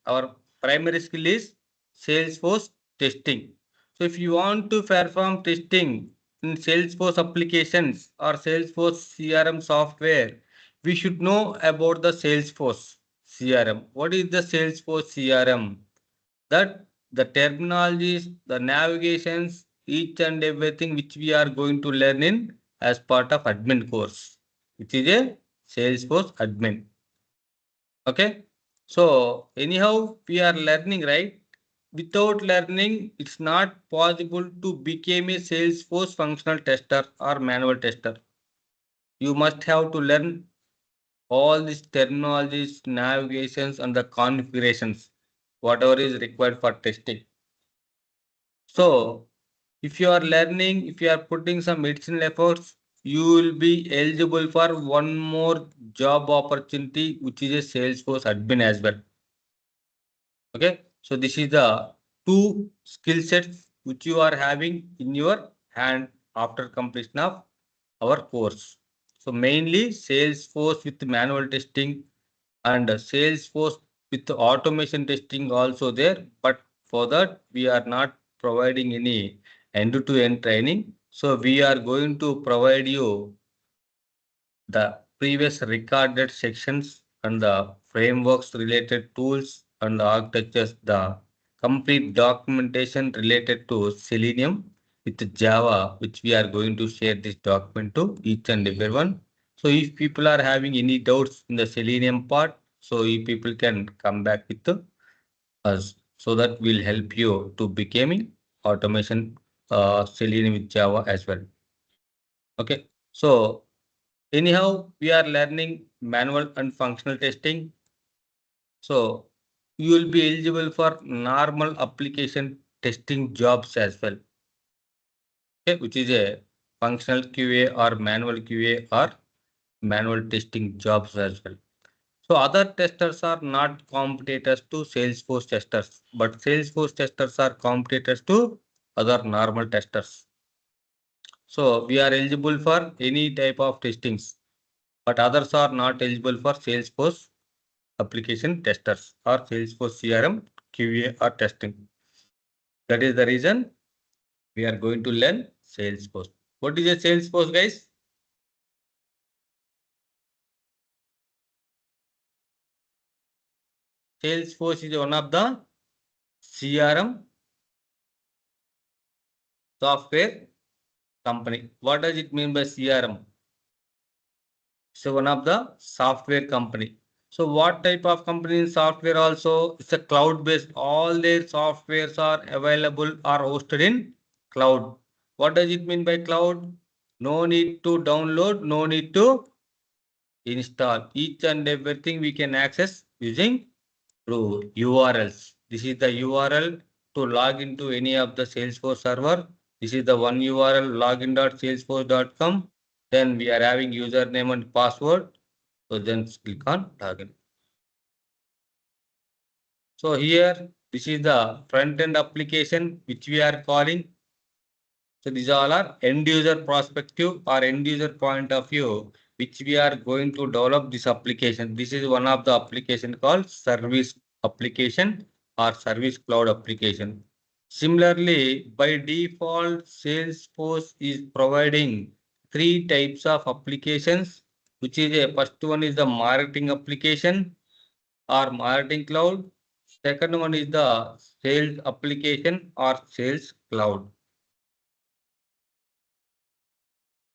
Our primary skill is Salesforce testing. So if you want to perform testing in Salesforce applications or Salesforce CRM software, we should know about the Salesforce CRM. What is the Salesforce CRM? That the terminologies, the navigations, each and everything which we are going to learn in as part of admin course, which is a Salesforce admin. Okay. So anyhow, we are learning, right? Without learning, it's not possible to become a Salesforce functional tester or manual tester. You must have to learn all these terminologies, navigations, and the configurations, whatever is required for testing. So if you are learning, if you are putting some additional efforts, you will be eligible for one more job opportunity, which is a Salesforce admin as well. Okay, so this is the two skill sets which you are having in your hand after completion of our course. So mainly Salesforce with manual testing and Salesforce with automation testing also there. But for that we are not providing any end-to-end training. So we are going to provide you the previous recorded sections and the frameworks related tools and the architectures, the complete documentation related to Selenium with Java, which we are going to share this document to each and everyone. So if people are having any doubts in the Selenium part, so you people can come back with us so that will help you to becoming automation Selenium with Java as well. Okay. So anyhow, we are learning manual and functional testing. So you will be eligible for normal application testing jobs as well. Okay, which is a functional QA or manual QA or manual testing jobs as well. So other testers are not competitors to Salesforce testers, but Salesforce testers are competitors to other normal testers. So we are eligible for any type of testings, but others are not eligible for Salesforce application testers or Salesforce CRM QA or testing. That is the reason we are going to learn Salesforce. What is a Salesforce, guys? Salesforce is one of the CRM software company. What does it mean by CRM? So one of the software company. So what type of company in software also? It's a cloud based. All their softwares are available or hosted in cloud. What does it mean by cloud? No need to download, no need to install. Each and everything we can access using through URLs. This is the URL to log into any of the Salesforce server. This is the one URL login.salesforce.com. Then we are having username and password. So then click on login. So here this is the front end application which we are calling. So these all are end user perspective or end user point of view which we are going to develop this application. This is one of the application called service application or service cloud application. Similarly, by default, Salesforce is providing three types of applications, which is a first one is the marketing application or marketing cloud. Second one is the sales application or sales cloud.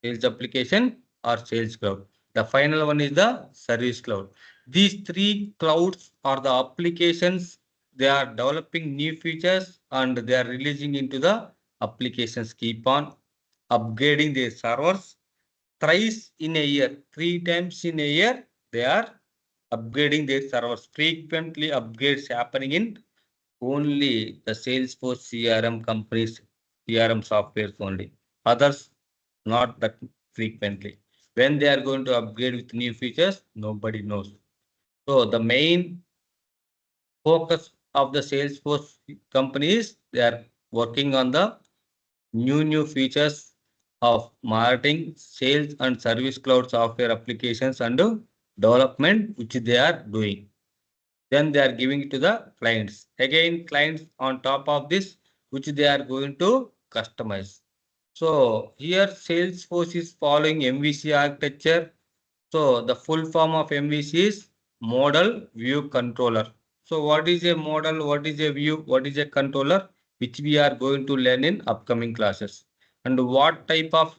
Sales application or sales cloud. The final one is the service cloud. These three clouds are the applications. They are developing new features and they are releasing into the applications. Keep on upgrading their servers thrice in a year, 3 times in a year. They are upgrading their servers. Frequently upgrades happening in only the Salesforce CRM companies, CRM softwares only. Others not that frequently. When they are going to upgrade with new features, nobody knows. So the main focus of the Salesforce companies, they are working on the new features of marketing, sales and service cloud software applications and development which they are doing. Then they are giving it to the clients. Again, clients on top of this, which they are going to customize. So here Salesforce is following MVC architecture. So the full form of MVC is model view controller. So what is a model? What is a view? What is a controller? Which we are going to learn in upcoming classes. And what type of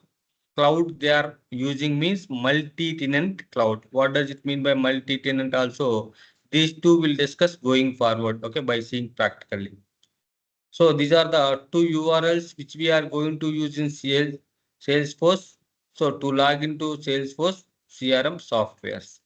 cloud they are using means multi-tenant cloud. What does it mean by multi-tenant also? These two will discuss going forward, okay, by seeing practically. So these are the two URLs which we are going to use in Salesforce. So to log into Salesforce CRM softwares.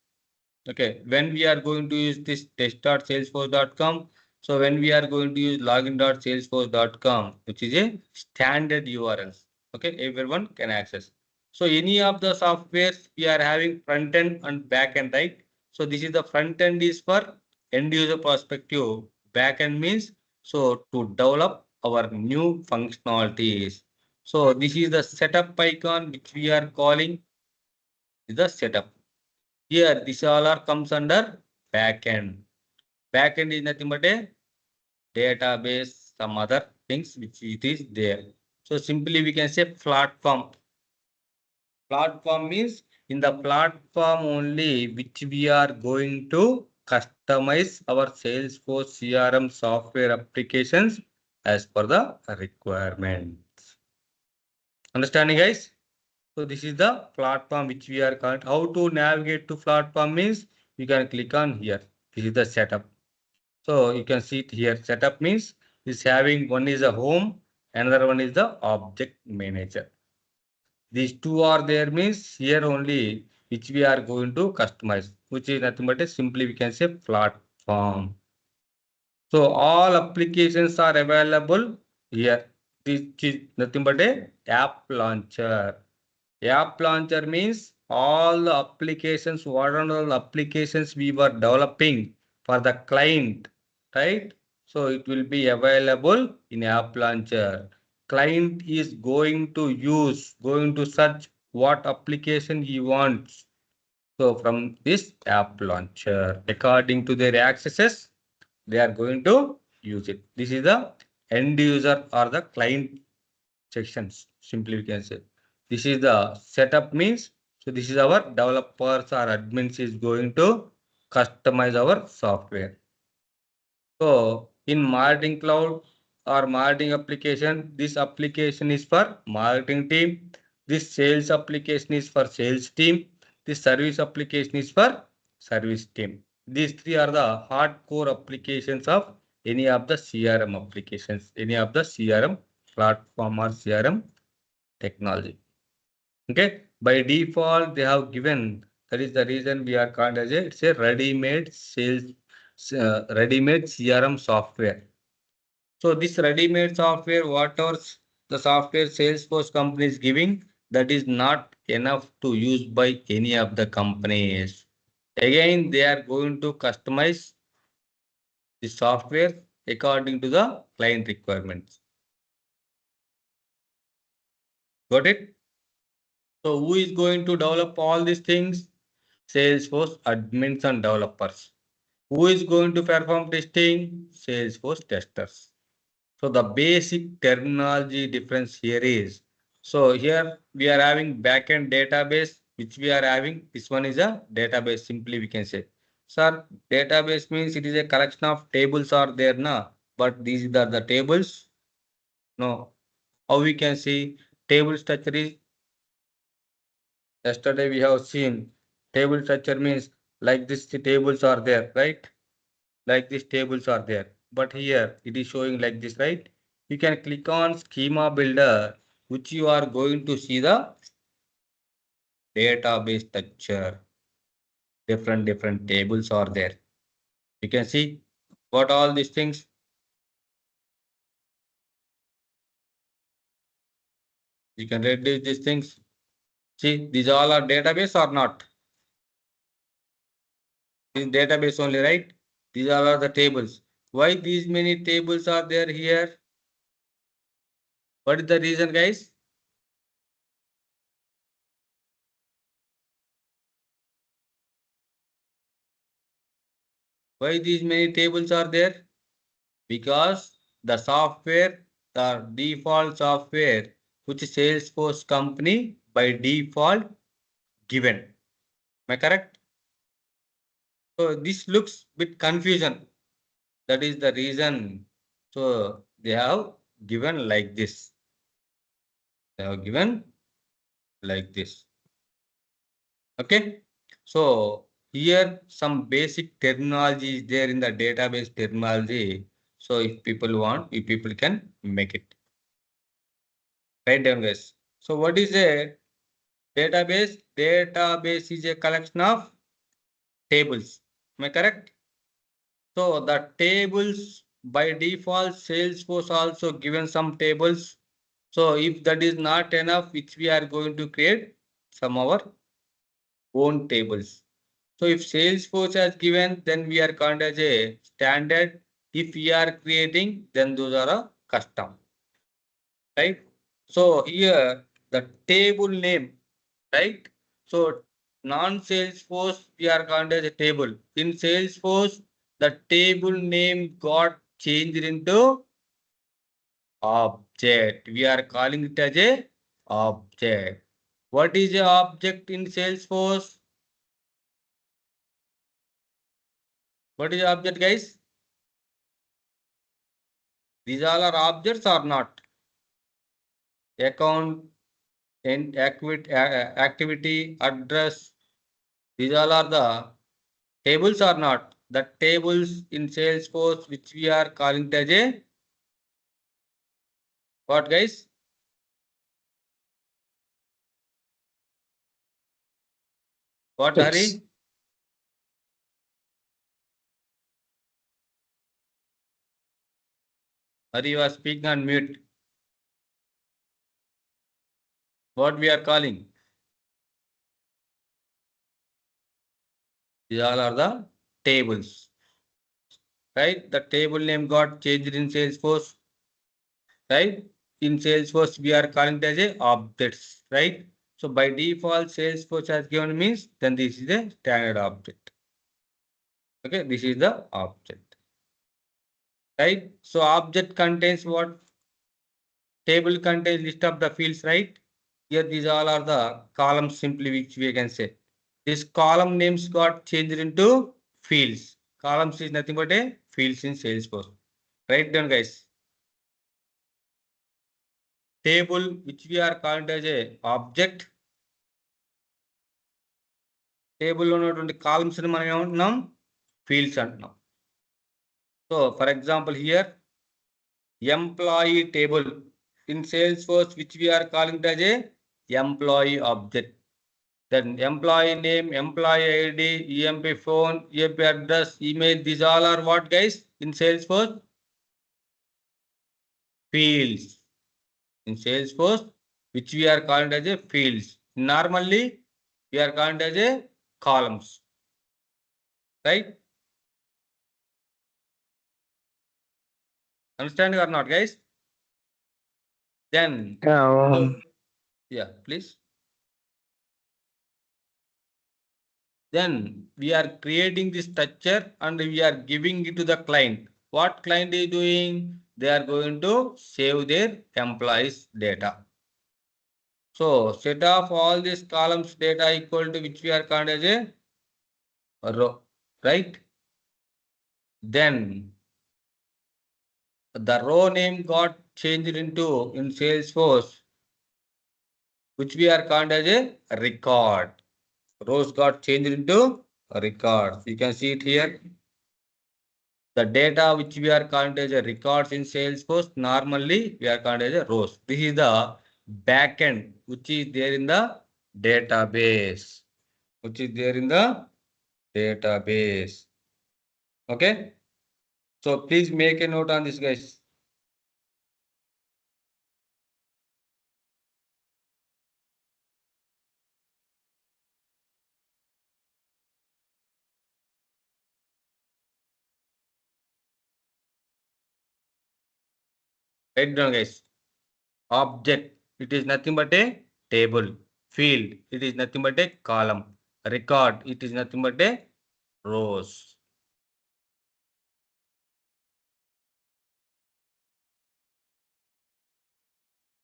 Okay, when we are going to use this test.salesforce.com. So when we are going to use login.salesforce.com, which is a standard URL. Okay, everyone can access. So any of the softwares we are having front end and back end, right? So this is the front end is for end user perspective. Back end means so to develop our new functionalities. So this is the setup icon which we are calling is the setup. Here, this all are comes under backend. Backend is nothing but a database, some other things which it is there. So simply we can say platform. Platform means in the platform only which we are going to customize our Salesforce CRM software applications as per the requirements. Understanding, guys? So this is the platform which we are current. How to navigate to platform means you can click on here. This is the setup. So you can see it here. Setup means is having one is a home, another one is the object manager. These two are there means here only which we are going to customize, which is nothing but a simply we can say platform. So all applications are available here. This is nothing but a app launcher. App launcher means all the applications, what are all applications we were developing for the client, right? So it will be available in app launcher. Client is going to use, going to search what application he wants. So from this app launcher, according to their accesses, they are going to use it. This is the end user or the client sections. Simply we can say. This is the setup means. So this is our developers or admins is going to customize our software. So in marketing cloud or marketing application, this application is for marketing team. This sales application is for sales team. This service application is for service team. These three are the hardcore applications of any of the CRM applications, any of the CRM platform or CRM technology. Okay, by default they have given, that is the reason we are called as a it's a ready-made sales ready-made CRM software. So this ready-made software, whatever the software Salesforce company is giving, that is not enough to use by any of the companies. Again, they are going to customize the software according to the client requirements. Got it? So who is going to develop all these things? Salesforce admins and developers. Who is going to perform testing? Salesforce testers. So the basic terminology difference here is, so here we are having backend database, which we are having. This one is a database, simply we can say. Sir, database means it is a collection of tables are there now, but these are the tables. No, how we can see table structure is, yesterday we have seen table structure means like this the tables are there, right? Like these tables are there. But here it is showing like this, right? You can click on schema builder, which you are going to see the database structure. Different tables are there. You can see what all these things. You can read these things. See, these all are database or not? In database only, right? These all are the tables. Why these many tables are there here? What is the reason, guys? Why these many tables are there? Because the software, the default software, which Salesforce company by default given. Am I correct? So this looks bit confusion. That is the reason. So they have given like this. They have given like this. Okay. So here some basic terminology is there in the database terminology. So if people want, if people can make it. Write down guys. So what is a database? Database is a collection of tables. Am I correct? So the tables by default Salesforce also given some tables. So if that is not enough, which we are going to create some our own tables. So if Salesforce has given, then we are called as a standard. If we are creating, then those are a custom. Right? So here the table name, right? So non-Salesforce, we are called as a table. In Salesforce, the table name got changed into object. We are calling it as a object. What is a object in Salesforce? What is object, guys? These all are objects or not? Account and activity, address. These all are the tables or not? The tables in Salesforce, which we are calling it as a what, guys? What, Objects. Hari? Hari was speaking on mute. What we are calling? These all are the tables, right? The table name got changed in Salesforce, right? In Salesforce, we are calling it as a objects, right? So by default, Salesforce has given means, then this is a standard object. Okay, this is the object, right? So object contains what? Table contains list of the fields, right? Here these all are the columns simply which we can say. This column names got changed into fields. Columns is nothing but a fields in Salesforce. Write down guys. Table which we are called as a object. Table ఉన్నటువంటి columns ని మనం ఏమంటున్నాం? Fields అంటున్నాం. So for example here employee table in Salesforce which we are calling it as a employee object. Then employee name, employee ID, EMP phone, EMP address, email, these all are what guys in Salesforce? Fields. In Salesforce, which we are called as a fields. Normally, we are called as a columns. Right? Understanding or not, guys? Then, yeah, please. Then we are creating this structure and we are giving it to the client. What client is doing? They are going to save their employees data. So set of all these columns data equal to which we are called as a row, right? Then the row name got changed into in Salesforce, which we are called as a record. Rows got changed into records. You can see it here. The data which we are called as a records in Salesforce, normally we are called as a rows. This is the backend which is there in the database. Which is there in the database. Okay. So please make a note on this, guys. Write down, guys. Object, it is nothing but a table. Field, it is nothing but a column. Record, it is nothing but a rows.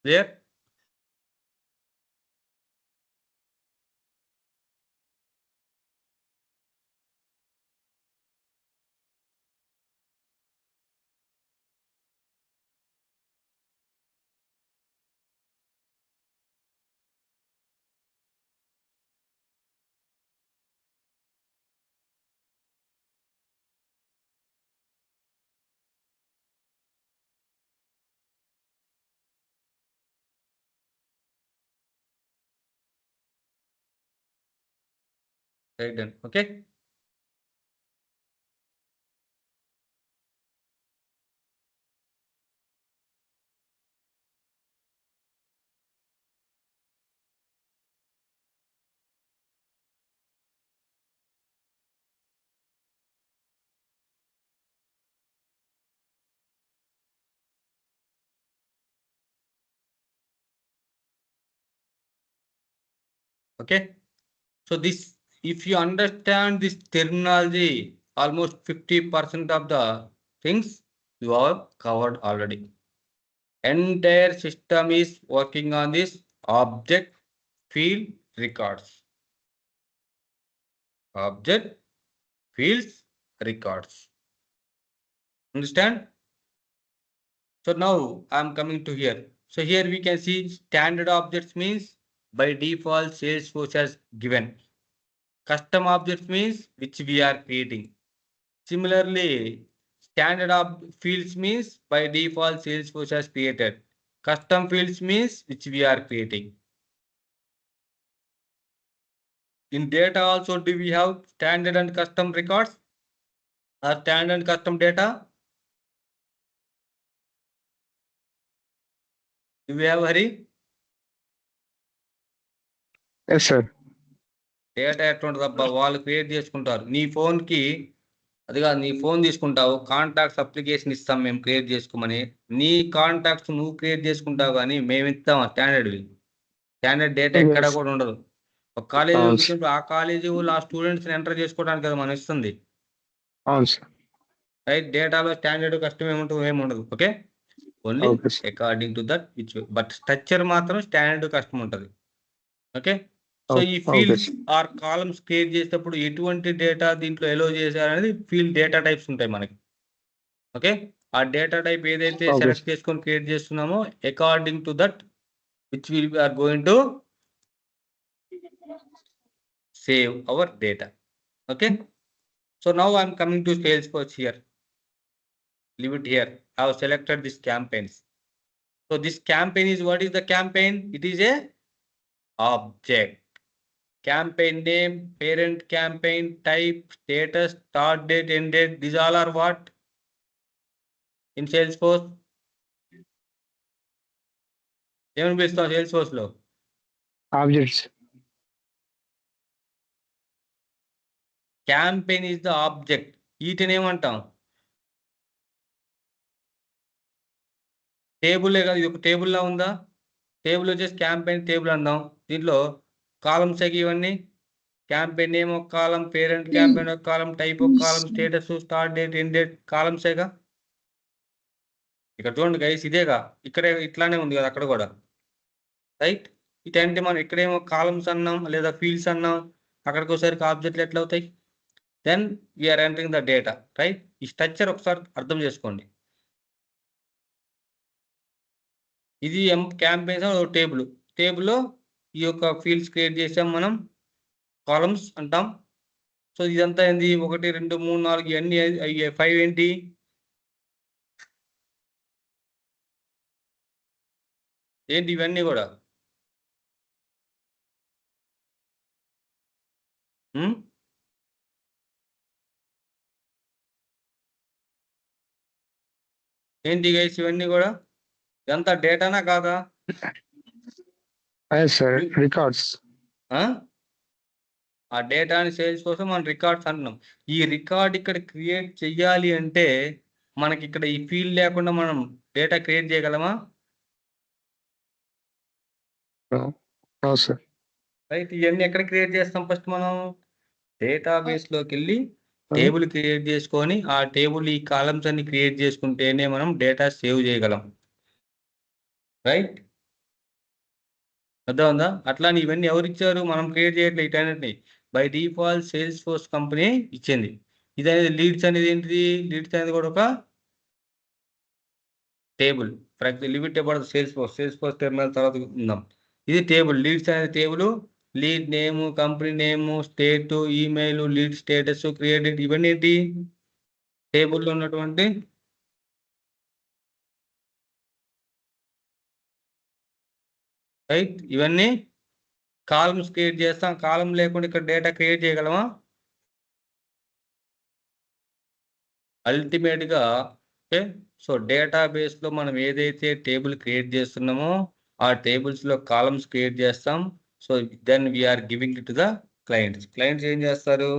Clear? Right then. Okay. Okay. So this, if you understand this terminology, almost 50% of the things you have covered already. Entire system is working on this object, field, records. Object, fields, records. Understand? So now I'm coming to here. So here we can see standard objects means by default Salesforce has given. Custom objects means which we are creating. Similarly, standard fields means by default Salesforce has created. Custom fields means which we are creating. In data also, do we have standard and custom records or standard and custom data? Do we have Hari? Yes, sir. Data ఎట్లుంటుంది అబ్బా వాళ్ళు create చేసుకుంటారు నీ ఫోన్కి అది కాదు నీ phone తీసుకుంటావు కాంటాక్ట్స్ అప్లికేషన్ ఇస్తాం మేము క్రియేట్ చేసుకోమని నీ కాంటాక్ట్స్ నువ్వు క్రియేట్ చేసుకుంటావు కానీ మేము ఇస్తాం స్టాండర్డ్ డేటా ఎక్కడ Yes. కూడా ఉండదు ఒక కాలేజీ అవును చూసినప్పుడు ఆ కాలేజీ వాళ్ళు ఆ స్టూడెంట్స్ని ఎంటర్ చేసుకోవడానికి కదా మనం ఇస్తుంది అవును సార్. రైట్ డేటాలో స్టాండర్డ్ కష్టం ఏమి ఉండదు okay only okay sir. According to that which but structure మాత్రం స్టాండర్డ్ కష్టం ఉంటుంది ఓకే సో ఈ okay fields sir. Or columns create చేసేటప్పుడు ఎటువంటి డేటా దీంట్లో ఎలో చేశారనేది ఫీల్డ్ డేటా టైప్స్ ఉంటాయి మనకి ఓకే ఆ డేటా టైప్ ఏదైతే Okay. సెలెక్ట్ చేసుకొని క్రియేట్ చేస్తున్నామో according to that which will or going to save hour data okay so now I'm coming to Salesforce here. Leave it here. I have selected this campaigns. So this campaign is, what is the campaign? It is a object. Campaign name, parent campaign, type, status, start date, end date. These all are what in Salesforce? ఏమని పిలుస్తాం Salesforce లో? Objects. Campaign is the object. వీటిని ఏమంటాం? టేబులే కదా, ఇది ఒక table లా ఉందా? Table వచ్చేసి క్యాంపెయిన్ టేబుల్ అందాం. దీంట్లో కాలమ్స్ ఇవన్నీ. క్యాంపెయిన్ నేమ్ ఒక కాలం, పేరెంట్ క్యాంపెయిన్ ఒక కాలం, టైప్ ఒక column, status, start date, end date కాలమ్సేగా. ఇక్కడ చూడండి గైస్, ఇదేగా ఇక్కడే ఇట్లానే ఉంది కదా అక్కడ కూడా, రైట్? ఇటంటే మనం ఇక్కడేమో కాలమ్స్ అన్నాం లేదా ఫీల్డ్స్ అన్నాం, అక్కడికి ఒకసారికి ఆబ్జెక్ట్లు ఎట్లా అవుతాయి? Then we're entering the data, right? ఈ స్ట్రక్చర్ ఒకసారి అర్థం చేసుకోండి. ఇది క్యాంపెయిన్స్ టేబుల్. టేబుల్లో ఈ యొక్క ఫీల్డ్స్ క్రియేట్ చేసాం మనం, కాలమ్స్ అంటాం. సో ఇదంతా ఏంది? 1 2 3 4 ఇవన్నీ 5 ఏంటి? ఏంటి ఇవన్నీ కూడా? ఏంటి గైస్ ఇవన్నీ కూడా? ఇదంతా డేటానా కాదా? Yes, sir. Records. ఆ డేటాని సేల్స్ కోసం మనం రికార్డ్స్ అంటున్నాం. ఈ రికార్డ్ ఇక్కడ క్రియేట్ చెయ్యాలి అంటే మనకి ఇక్కడ ఈ ఫీల్డ్ లేకుండా మనం డేటా క్రియేట్ చేయగలమా? No, sir. రైట్. ఇవన్నీ ఎక్కడ క్రియేట్ చేస్తాం? ఫస్ట్ మనం డేటాబేస్ లోకి వెళ్ళి టేబుల్ క్రియేట్ చేసుకొని ఆ టేబుల్ ఈ కాలమ్స్ అన్ని క్రియేట్ చేసుకుంటేనే మనం డేటా సేవ్ చేయగలం, రైట్? అర్థమైందా? అట్లానే ఇవన్నీ ఎవరు ఇచ్చారు? మనం క్రియేట్ చేయట్లే వీటన్నిటిని. By default Salesforce company ఇచ్చింది. ఇదనేది లీడ్స్ అనేది ఏంటిది? లీడ్స్ అనేది కూడా ఒక table. Leave it about Salesforce terminal తర్వాత ఉందాం. ఇది టేబుల్. లీడ్స్ అనేది table. Lead name, company name, state, email, lead status, created ఇవన్నీ ఏంటి? టేబుల్లో ఉన్నటువంటి రైట్. ఇవన్నీ కాలమ్స్ క్రియేట్ చేస్తాం. కాలం లేకుండా ఇక్కడ డేటా క్రియేట్ చేయగలమా? అల్టిమేట్గా ఓకే. సో డేటాబేస్లో మనం ఏదైతే టేబుల్ క్రియేట్ చేస్తున్నామో ఆ టేబుల్స్లో కాలమ్స్ క్రియేట్ చేస్తాం. So then we're giving it to the clients. Clients ఏం చేస్తారు?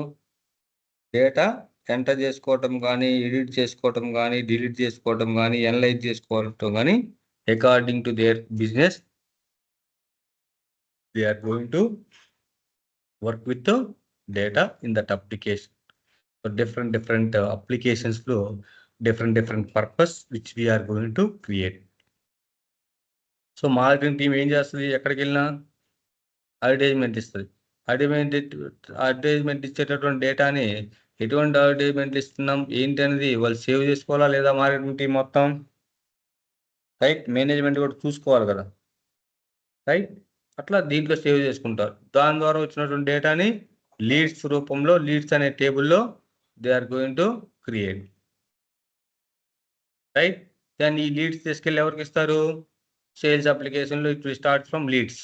డేటా ఎంటర్ చేసుకోవటం కానీ, ఎడిట్ చేసుకోవటం కానీ, డిలీట్ చేసుకోవటం కానీ, ఎనలైజ్ చేసుకోవటం కానీ according to their business they are going to work with data in that application. So different applications flow, different purpose which we are going to create. So marketing team ఏం చేస్తుంది? ఎక్కడికి వెళ్ళినా advertisement ఇస్తుంది. Advertisement ఇచ్చేటటువంటి డేటాని ఎటువంటి advertisement ఇస్తున్నాం ఏంటి అనేది వాళ్ళు సేవ్ చేసుకోవాలా లేదా? మార్కెటింగ్ టీం మొత్తం రైట్. మేనేజ్మెంట్ కూడా చూసుకోవాలి కదా రైట్. అట్లా దీంట్లో సేవ్ చేసుకుంటారు. దాని ద్వారా వచ్చినటువంటి డేటాని లీడ్స్ రూపంలో, లీడ్స్ అనే టేబుల్లో they are going to create right. Then ఈ లీడ్స్ తీసుకెళ్ళి ఎవరికి ఇస్తారు? సేల్స్ అప్లికేషన్లో it start from leads.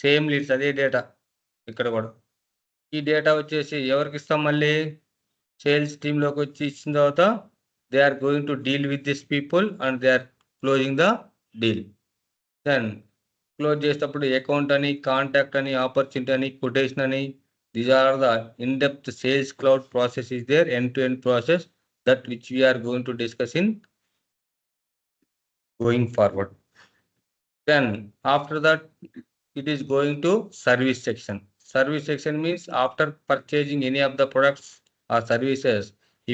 Same leads అదే డేటా ఇక్కడ కూడా. ఈ డేటా వచ్చేసి ఎవరికి ఇస్తాం? మళ్ళీ సేల్స్ టీంలోకి వచ్చి ఇచ్చిన తర్వాత they are going to deal with this people and they are closing the deal. Then close చేసేటప్పుడు అకౌంట్ అని, కాంటాక్ట్ అని, ఆపర్చునిటీ అని, కొటేషన్ అని, these are the in depth sales cloud process is there, end to end process that which we're going to discuss in going forward. Then after that it is going to service section. Service section means after purchasing any of the products or services,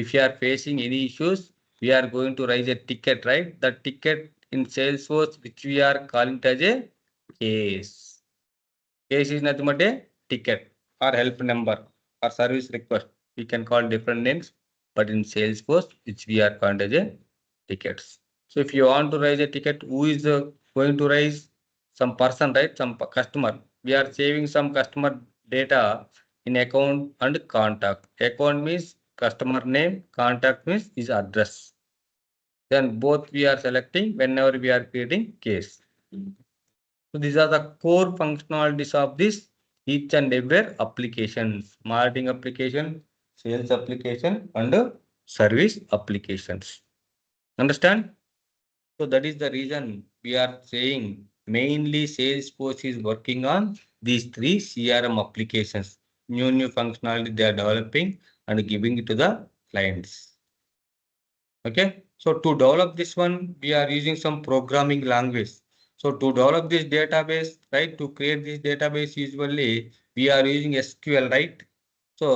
if you are facing any issues, we are going to raise a ticket, right? The ticket in Salesforce which we are calling it as a case. Case is nothing but a ticket or help number or service request. We can call different names, but in Salesforce which we are called as a tickets. So if you want to raise a ticket, who is going to raise? Some person, right? Some customer. We are saving some customer data in account and contact. Account means customer name, contact means his address. Then both we are selecting whenever we are creating case. So these are the core functionalities of this each and every applications: marketing application, sales application, and service applications. Understand? So that is the reason we are saying mainly Salesforce is working on these 3 CRM applications. New functionality they are developing and giving it to the clients. Okay. So to develop this one, we are using some programming language. So to develop this database, right, to create this database, usually we are using SQL, right? So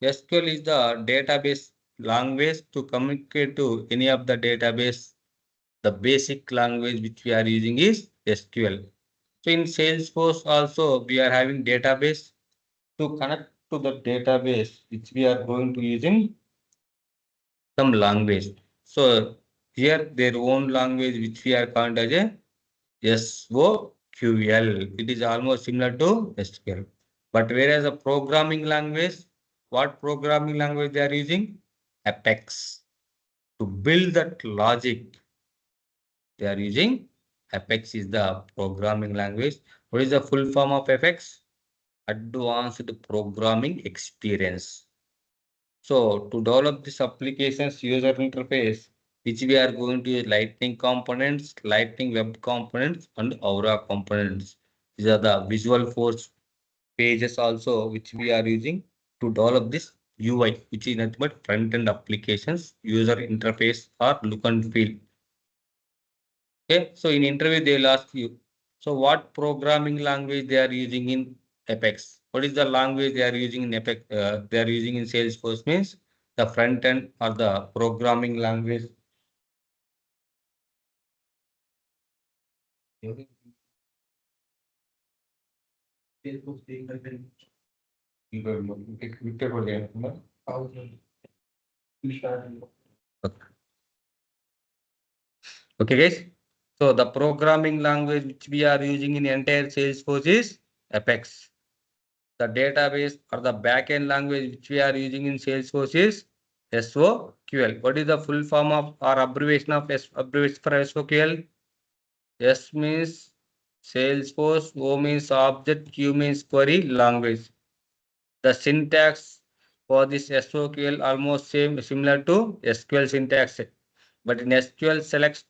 SQL is the database language to communicate to any of the database. The basic language which we are using is SQL. So in Salesforce also we are having database. To connect to the database which we are going to using some language. So here their own language which we are called as a SOQL. It is almost similar to SQL. But whereas a programming language, what programming language they are using? Apex. To build that logic, they are using Apex is the programming language. What is the full form of Apex? Advanced Programming Experience. So to develop this application's user interface, which we are going to use Lightning components, Lightning Web components, and Aura components. These are the Visualforce pages also which we are using to develop this UI, which is nothing but front-end applications, user interface or look and feel. Okay, so in interview they will ask you, so what programming language they are using in Apex? What is the language they are using in Apex? They are using in Salesforce means the front end or the programming language. Okay, guys. So the programming language which we are using in entire Salesforce is Apex. The database or the backend language which we are using in Salesforce is SOQL. What is the full form of or abbreviation of abbreviation for SOQL? S means Salesforce, O means object, Q means query language. The syntax for this SOQL almost similar to SQL syntax, but in SQL select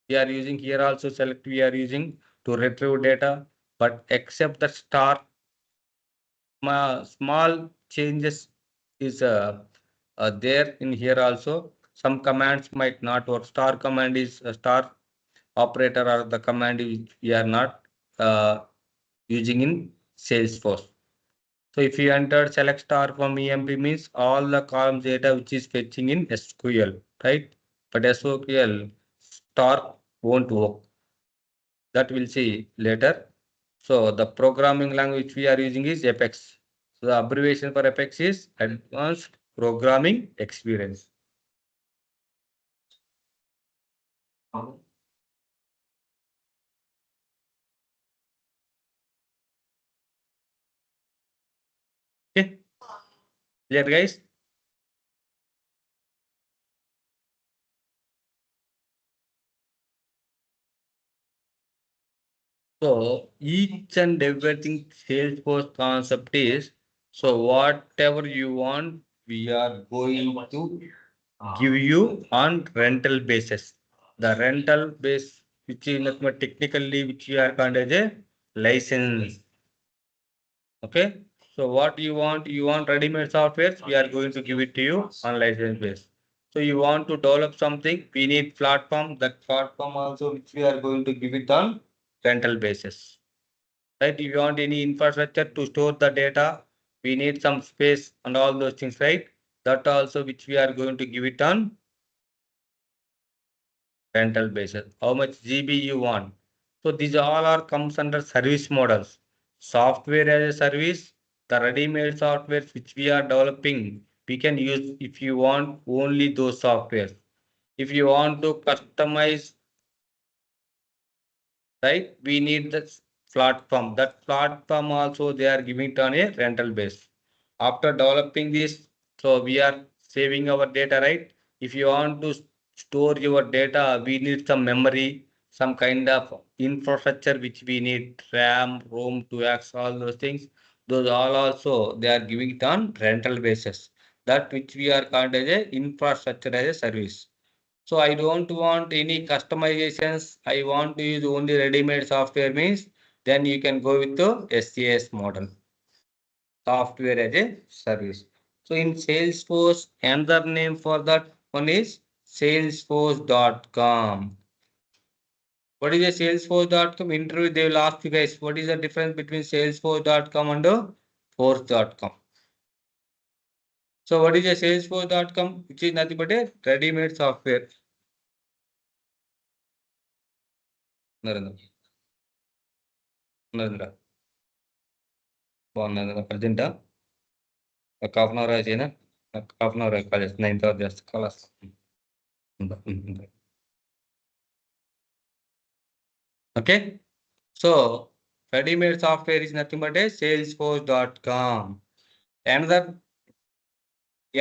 we are using here also select we are using to retrieve data, but except the star small changes is there in here also. Some commands might not work. Star command is a star operator or the command we are not using in Salesforce. So if you enter select star from EMP means all the columns data which is fetching in SQL, right? But SOQL star won't work. That we'll see later. So the programming language we are using is Apex. So the abbreviation for Apex is Advanced Programming Experience. Okay, clear guys? So each and everything Salesforce concept is, so whatever you want, we are going to give you on rental basis. The rental base, which is nothing but technically, which you are called as a license. Okay. So what you want ready-made software, we are going to give it to you on license base. So you want to develop something, we need platform, that platform also which we are going to give it on rental basis. Right? If you want any infrastructure to store the data, we need some space and all those things, right? That also which we are going to give it on rental basis. How much GB you want? So these all are comes under service models. Software as a service, the ready-made software which we are developing, we can use if you want only those softwares. If you want to customize, right, we need the platform. That platform also they are giving it on a rental base. After developing this, so we are saving our data, right? If you want to store your data, we need some memory, some kind of infrastructure which we need, RAM, ROM to access all those things. Those all also they are giving it on rental basis. That which we are called as a infrastructure as a service. So I don't want any customizations. I want to use only ready-made software means then you can go with the SaaS model, software as a service. So in Salesforce, another name for that one is Salesforce.com. What is a Salesforce.com? Interview they will ask you guys what is the difference between Salesforce.com and Force.com. So what is a Salesforce.com? Which is nothing but a ready-made software. Narendra. Narendra. బాగున్నది ప్రజెంటా ఒక half an hour అయినా half an hour call చేస్తాను 9 తర్వాత చేస్తా call వస్తాను okay so readymade software is nothing but A salesforce.com.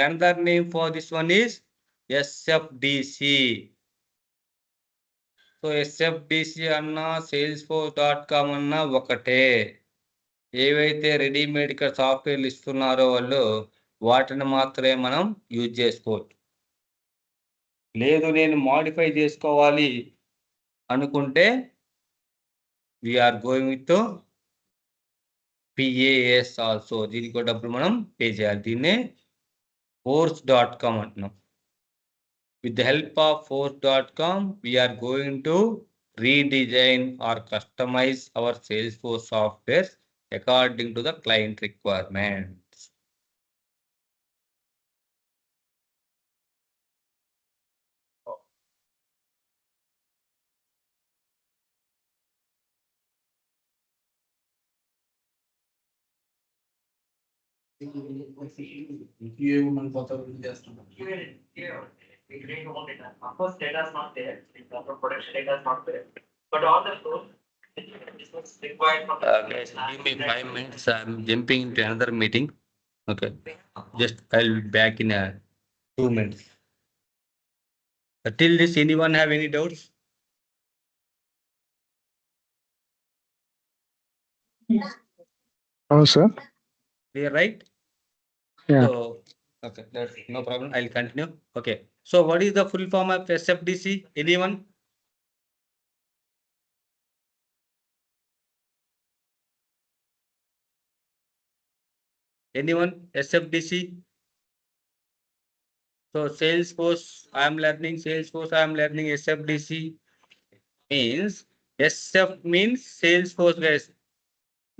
Another name for this one is SFDC. So SFDC అన్నా salesforce.com అన్నా ఒకటే. ఏవైతే రెడీమేడ్ ఇక్కడ సాఫ్ట్వేర్లు ఇస్తున్నారో వాళ్ళు వాటిని మాత్రమే మనం యూజ్ చేసుకోవచ్చు. లేదు నేను మాడిఫై చేసుకోవాలి అనుకుంటే we're going with PaaS also. దీనికి కూడా డబ్బులు మనం పే చేయాలి. దీన్నే force.com అంటున్నాం. With the help of force.com, we are going to redesign or customize our Salesforce software according to the client requirements. Of course, data is not there. Proper production data is not there. But all the flows, business required from guys, give me 5 minutes. I'm jumping into another meeting. Okay. Just I'll be back in 2 minutes. Till this, anyone have any doubts? No, sir. Clear, right? Yeah. So, okay, that's no problem. I'll continue. Okay. So, what is the full form of SFDC? Anyone? Anyone? SFDC? So, Salesforce, I am learning Salesforce, I am learning SFDC means SF means Salesforce, guys.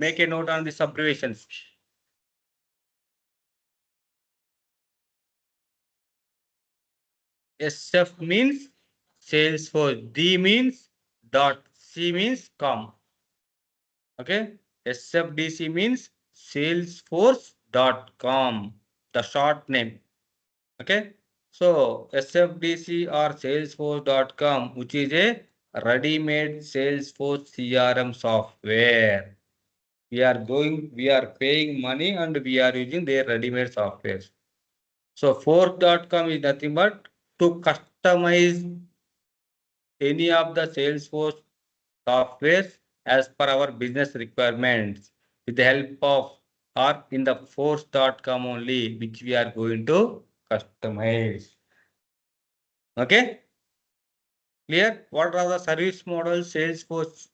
Make a note on these abbreviations. SF means Salesforce. D means dot. C means com. Okay. SFDC means Salesforce.com. The short name. Okay. So SFDC or Salesforce.com, which is a ready-made Salesforce CRM software. We are paying money and we are using their ready-made software. So Force.com is nothing but to customize any of the Salesforce softwares as per our business requirements with the help of or in the Force.com only, which we are going to customize. Okay, clear? What are the service models Salesforce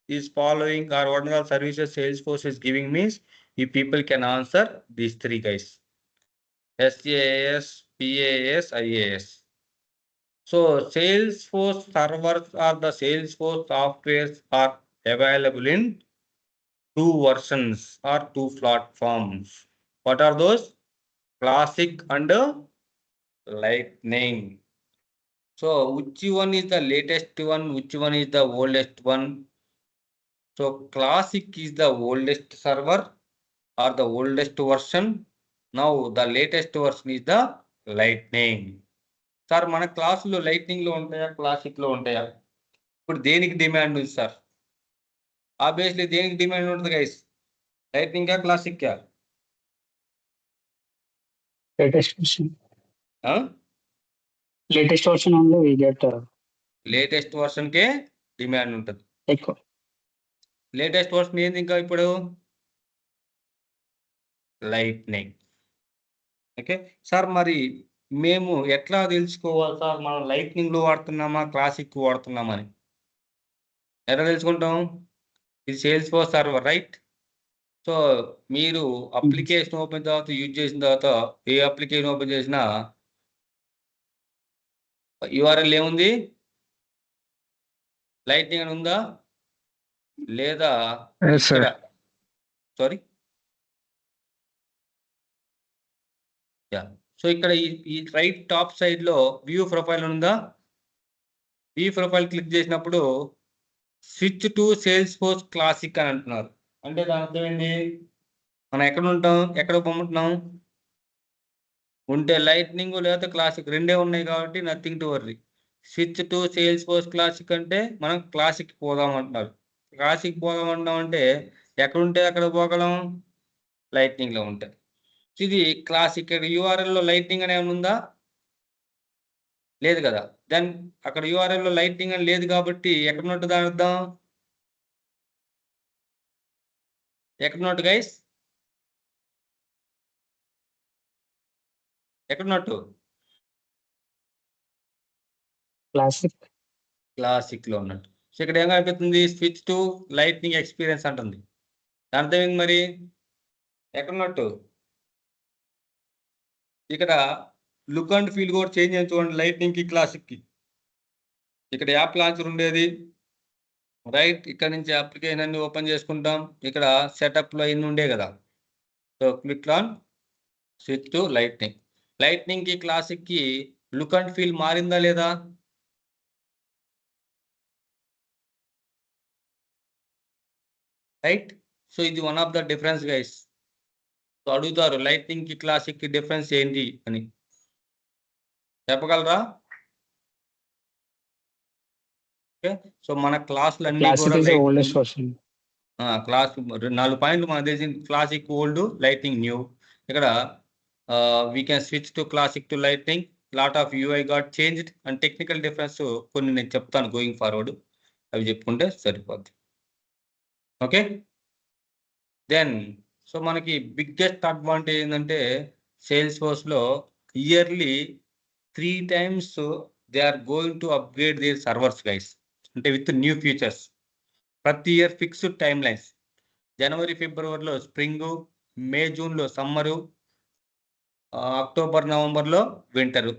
is following, or what are the services Salesforce is giving means you people can answer these three guys. SaaS, PaaS, IaaS. So Salesforce servers or the Salesforce softwares are available in two versions or two platforms. What are those? Classic and Lightning. So which one is the latest one? Which one is the oldest one? So Classic is the oldest server or the oldest version. Now the latest version is the Lightning. Sir మన క్లాసులో lightning లో ఉంటాయా classic లో ఉంటాయా ఇప్పుడు దేనికి demand ఉంది sir obviously దేనికి డిమాండ్ ఉంటుంది guys lightning classic Latest version. Latest version only we get latest version K demand ఉంటుంది ఎక్కువ. లేటెస్ట్ వర్షన్ ఏంది ఇంకా ఇప్పుడు లైట్నింగ్ ఓకే సార్ మరి మేము ఎట్లా తెలుసుకోవాలి సార్ మనం లైట్నింగ్ లో వాడుతున్నామా క్లాసిక్ వాడుతున్నామా అని ఎట్లా తెలుసుకుంటాం ఇది sales force server right so మీరు అప్లికేషన్ ఓపెన్ తర్వాత యూజ్ చేసిన తర్వాత ఏ అప్లికేషన్ ఓపెన్ చేసినా యూఆర్ఎల్ ఏముంది లైట్నింగ్ అని ఉందా లేదా Yes, sir. ఇక్కడ సారీ యా సో ఇక్కడ ఈ రైట్ టాప్ సైడ్ లో వ్యూ ప్రొఫైల్ ఉందా వ్యూ ప్రొఫైల్ క్లిక్ చేసినప్పుడు switch to sales force classic అని అంటున్నారు అంటే దాని అర్థం ఏంటి మనం ఎక్కడ ఉంటాం ఎక్కడ పొమ్మంటున్నాం ఉంటే లైట్నింగ్ లేదా క్లాసిక్ రెండే ఉన్నాయి కాబట్టి nothing to worry switch to sales force classic అంటే మనం క్లాసిక్ పోదాం అంటున్నారు క్లాసిక్ పోదాం అంటున్నాం అంటే ఎక్కడ ఉంటే అక్కడ పోగలం లైట్నింగ్ లో ఉంటాయి ఇది క్లాసిక్ యూఆర్ఎల్ లో లైట్నింగ్ అనే ఉందా లేదు కదా దెన్ అక్కడ యూఆర్ఎల్ లో లైట్నింగ్ అని లేదు కాబట్టి ఎక్కడ ఉన్నట్టు దాని అర్థం ఎక్కడ ఉన్నట్టు గైస్ ఎక్కడున్నట్టు క్లాసిక్ క్లాసిక్ లో ఉన్నట్టు సో ఇక్కడ ఏం కనిపిస్తుంది స్విచ్ టు లైట్నింగ్ ఎక్స్పీరియన్స్ అంటుంది దాని అర్థం ఏంటి మరి ఎక్కడున్నట్టు ఇక్కడ లుక్ అండ్ ఫీల్ కూడా చేంజ్ చేయండి చూడండి లైట్నింగ్ కి క్లాసిక్ కి ఇక్కడ యాప్ లాంచర్ ఉండేది రైట్ ఇక్కడ నుంచి అప్లికేషన్ అన్ని ఓపెన్ చేసుకుంటాం ఇక్కడ సెటప్ లో ఇన్ని ఉండే కదా so click on switch to lightning lightning కి క్లాసిక్ కి లుక్ అండ్ ఫీల్ మారిందా లేదా రైట్ సో ఇది one of the difference guys so అడుగుతారు లైట్నింగ్ కి క్లాసిక్ కి డిఫరెన్స్ ఏంటి అని చెప్పగలరా? ఓకే, సో మన క్లాసులు అన్ని Classic కూడా is the light oldest version. Class 4 పాయింట్లు మనకు తెలిసిన క్లాసిక్ ఓల్డ్ లైట్నింగ్ న్యూ. ఇక్కడ we can switch to classic to lightning, lot of UI got changed and technical difference కొన్ని నేను చెప్తాను గోయింగ్ ఫార్వర్డ్, అవి చెప్పుకుంటే సరిపోద్ది. ఓకే, దెన్ సో మనకి బిగ్గెస్ట్ అడ్వాంటేజ్ ఏంటంటే సేల్స్ ఫోర్స్లో yearly 3 times they are going to upgrade their servers guys, అంటే విత్ న్యూ ఫీచర్స్. ప్రతి ఇయర్ ఫిక్స్డ్ టైమ్ లైన్స్. జనవరి ఫిబ్రవరిలో స్ప్రింగు, మే జూన్లో సమ్మరు, అక్టోబర్ నవంబర్లో వింటరు.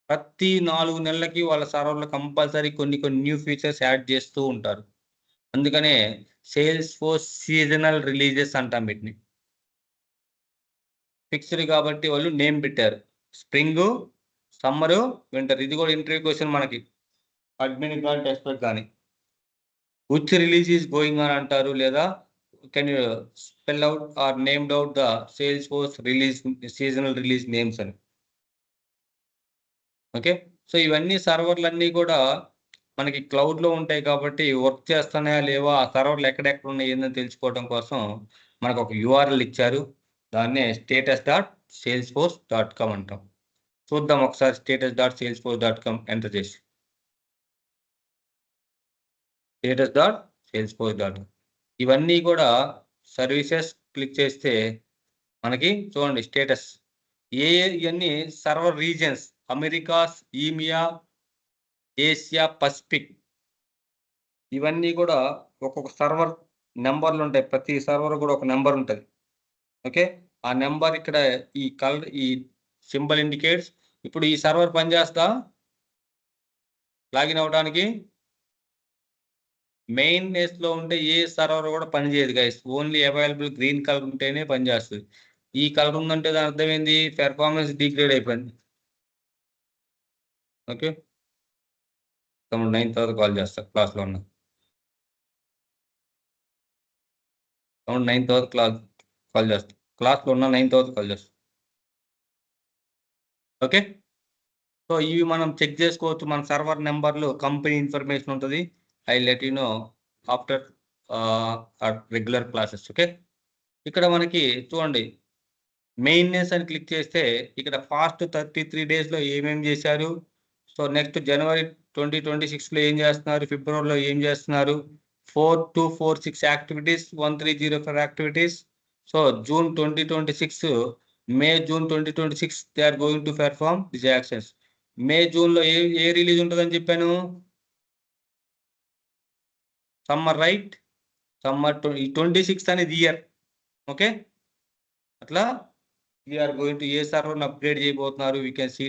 ప్రతి 4 నెలలకి వాళ్ళ సర్వర్లో కంపల్సరీ కొన్ని న్యూ ఫీచర్స్ యాడ్ చేస్తూ ఉంటారు. అందుకనే సేల్స్ ఫోర్స్ సీజనల్ రిలీజెస్ అంటాం వీటిని. ఫిక్స్డ్ కాబట్టి వాళ్ళు నేమ్ పెట్టారు, స్ప్రింగు, సమ్మరు, వింటర్. ఇది కూడా ఇంటర్వ్యూ క్వశ్చన్ మనకి, అడ్మిన్ కానీ టెస్ట్ కానీ. Which release is going on అంటారు, లేదా can you spell out or named out the Salesforce release seasonal release names అని. ఓకే, సో ఇవన్నీ సర్వర్లన్నీ కూడా మనకి క్లౌడ్లో ఉంటాయి కాబట్టి వర్క్ చేస్తున్నాయా లేవా, ఆ సర్వర్లు ఎక్కడెక్కడ ఉన్నాయి ఏందని తెలుసుకోవడం కోసం మనకు ఒక యూఆర్ఎల్ ఇచ్చారు. దాన్నే status.salesforce.com అంటాం. చూద్దాం ఒకసారి status.salesforce.com ఎంటర్ చేసి. status.salesforce.com. ఇవన్నీ కూడా సర్వీసెస్ క్లిక్ చేస్తే మనకి చూడండి స్టేటస్. ఇవన్నీ server regions, Americas, EMEA, Asia, Pacific. ఇవన్నీ కూడా ఒక్కొక్క సర్వర్ నెంబర్లు ఉంటాయి, ప్రతి సర్వర్ కూడా ఒక నెంబర్ ఉంటుంది. ఓకే, ఆ నెంబర్ ఇక్కడ ఈ కలర్, ఈ సింబల్ ఇండికేట్స్. ఇప్పుడు ఈ సర్వర్ పనిచేస్తా లాగిన్ అవ్వడానికి మెయిన్ లో ఉంటే ఏ సర్వర్ కూడా పనిచేయదు guys, only available green colour ఉంటేనే పనిచేస్తుంది. ఈ కలర్ ఉందంటే దాని అర్థం ఏంది, పెర్ఫార్మెన్స్ డిగ్రేడ్ అయిపోయింది. ఓకే, తమ్ముడు 9 తర్వాత కాల్ చేస్తా, క్లాస్లో ఉన్నా. తమ్ముడు 9 తర్వాత కాల్ చేస్తా, క్లాస్లో ఉన్నా, 9 తర్వాత కాల్ చేస్తా. ఓకే, సో ఇవి మనం చెక్ చేసుకోవచ్చు. మన సర్వర్ నెంబర్లు, కంపెనీ ఇన్ఫర్మేషన్ ఉంటుంది. I let you know after regular classes. Okay, ఇక్కడ మనకి చూడండి మెయిన్నెస్ అని క్లిక్ చేస్తే ఇక్కడ ఫాస్ట్ 33 డేస్లో ఏమేమి చేశారు. సో నెక్స్ట్ జనవరి 2026లో ఏం చేస్తున్నారు, ఫిబ్రవరిలో ఏం చేస్తున్నారు, 4246 activities, 1304 activities. So June 2026, May June 2026 they are going to perform this actions. May జూన్లో ఏ రిలీజ్ ఉంటుందని చెప్పాను, సమ్మర్ రైట్, సమ్మర్ 26 అనేది ఇయర్. ఓకే, అట్లా వీఆర్ గోయింగ్ టు ఏ సర్వర్ని అప్గ్రేడ్ చేయబోతున్నారు, we can see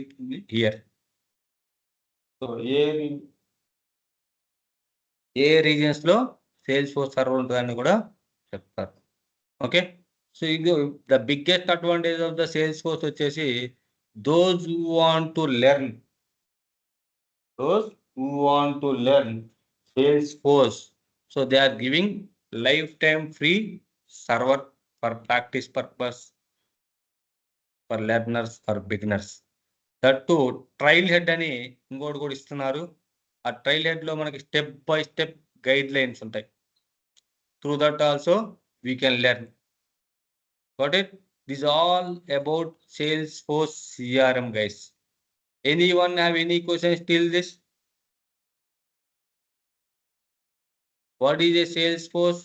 here. So ఏ రీజియన్స్లో సేల్స్ ఫోర్స్ సర్వర్ ఉంటుందని కూడా చెప్తారు. ఓకే, సో ఇది the biggest advantage of the Salesforce వచ్చేసి those who want to learn, Salesforce, so they are giving lifetime free server for practice purpose, for learners, for beginners. That Trailhead అని ఇంకోటి కూడా ఇస్తున్నారు. ఆ ట్రయల్ హెడ్లో మనకి step by step guidelines ఉంటాయి. Through that also we can learn. Got it? This is all about Salesforce CRM, guys. Anyone have any questions till this? What is a Salesforce?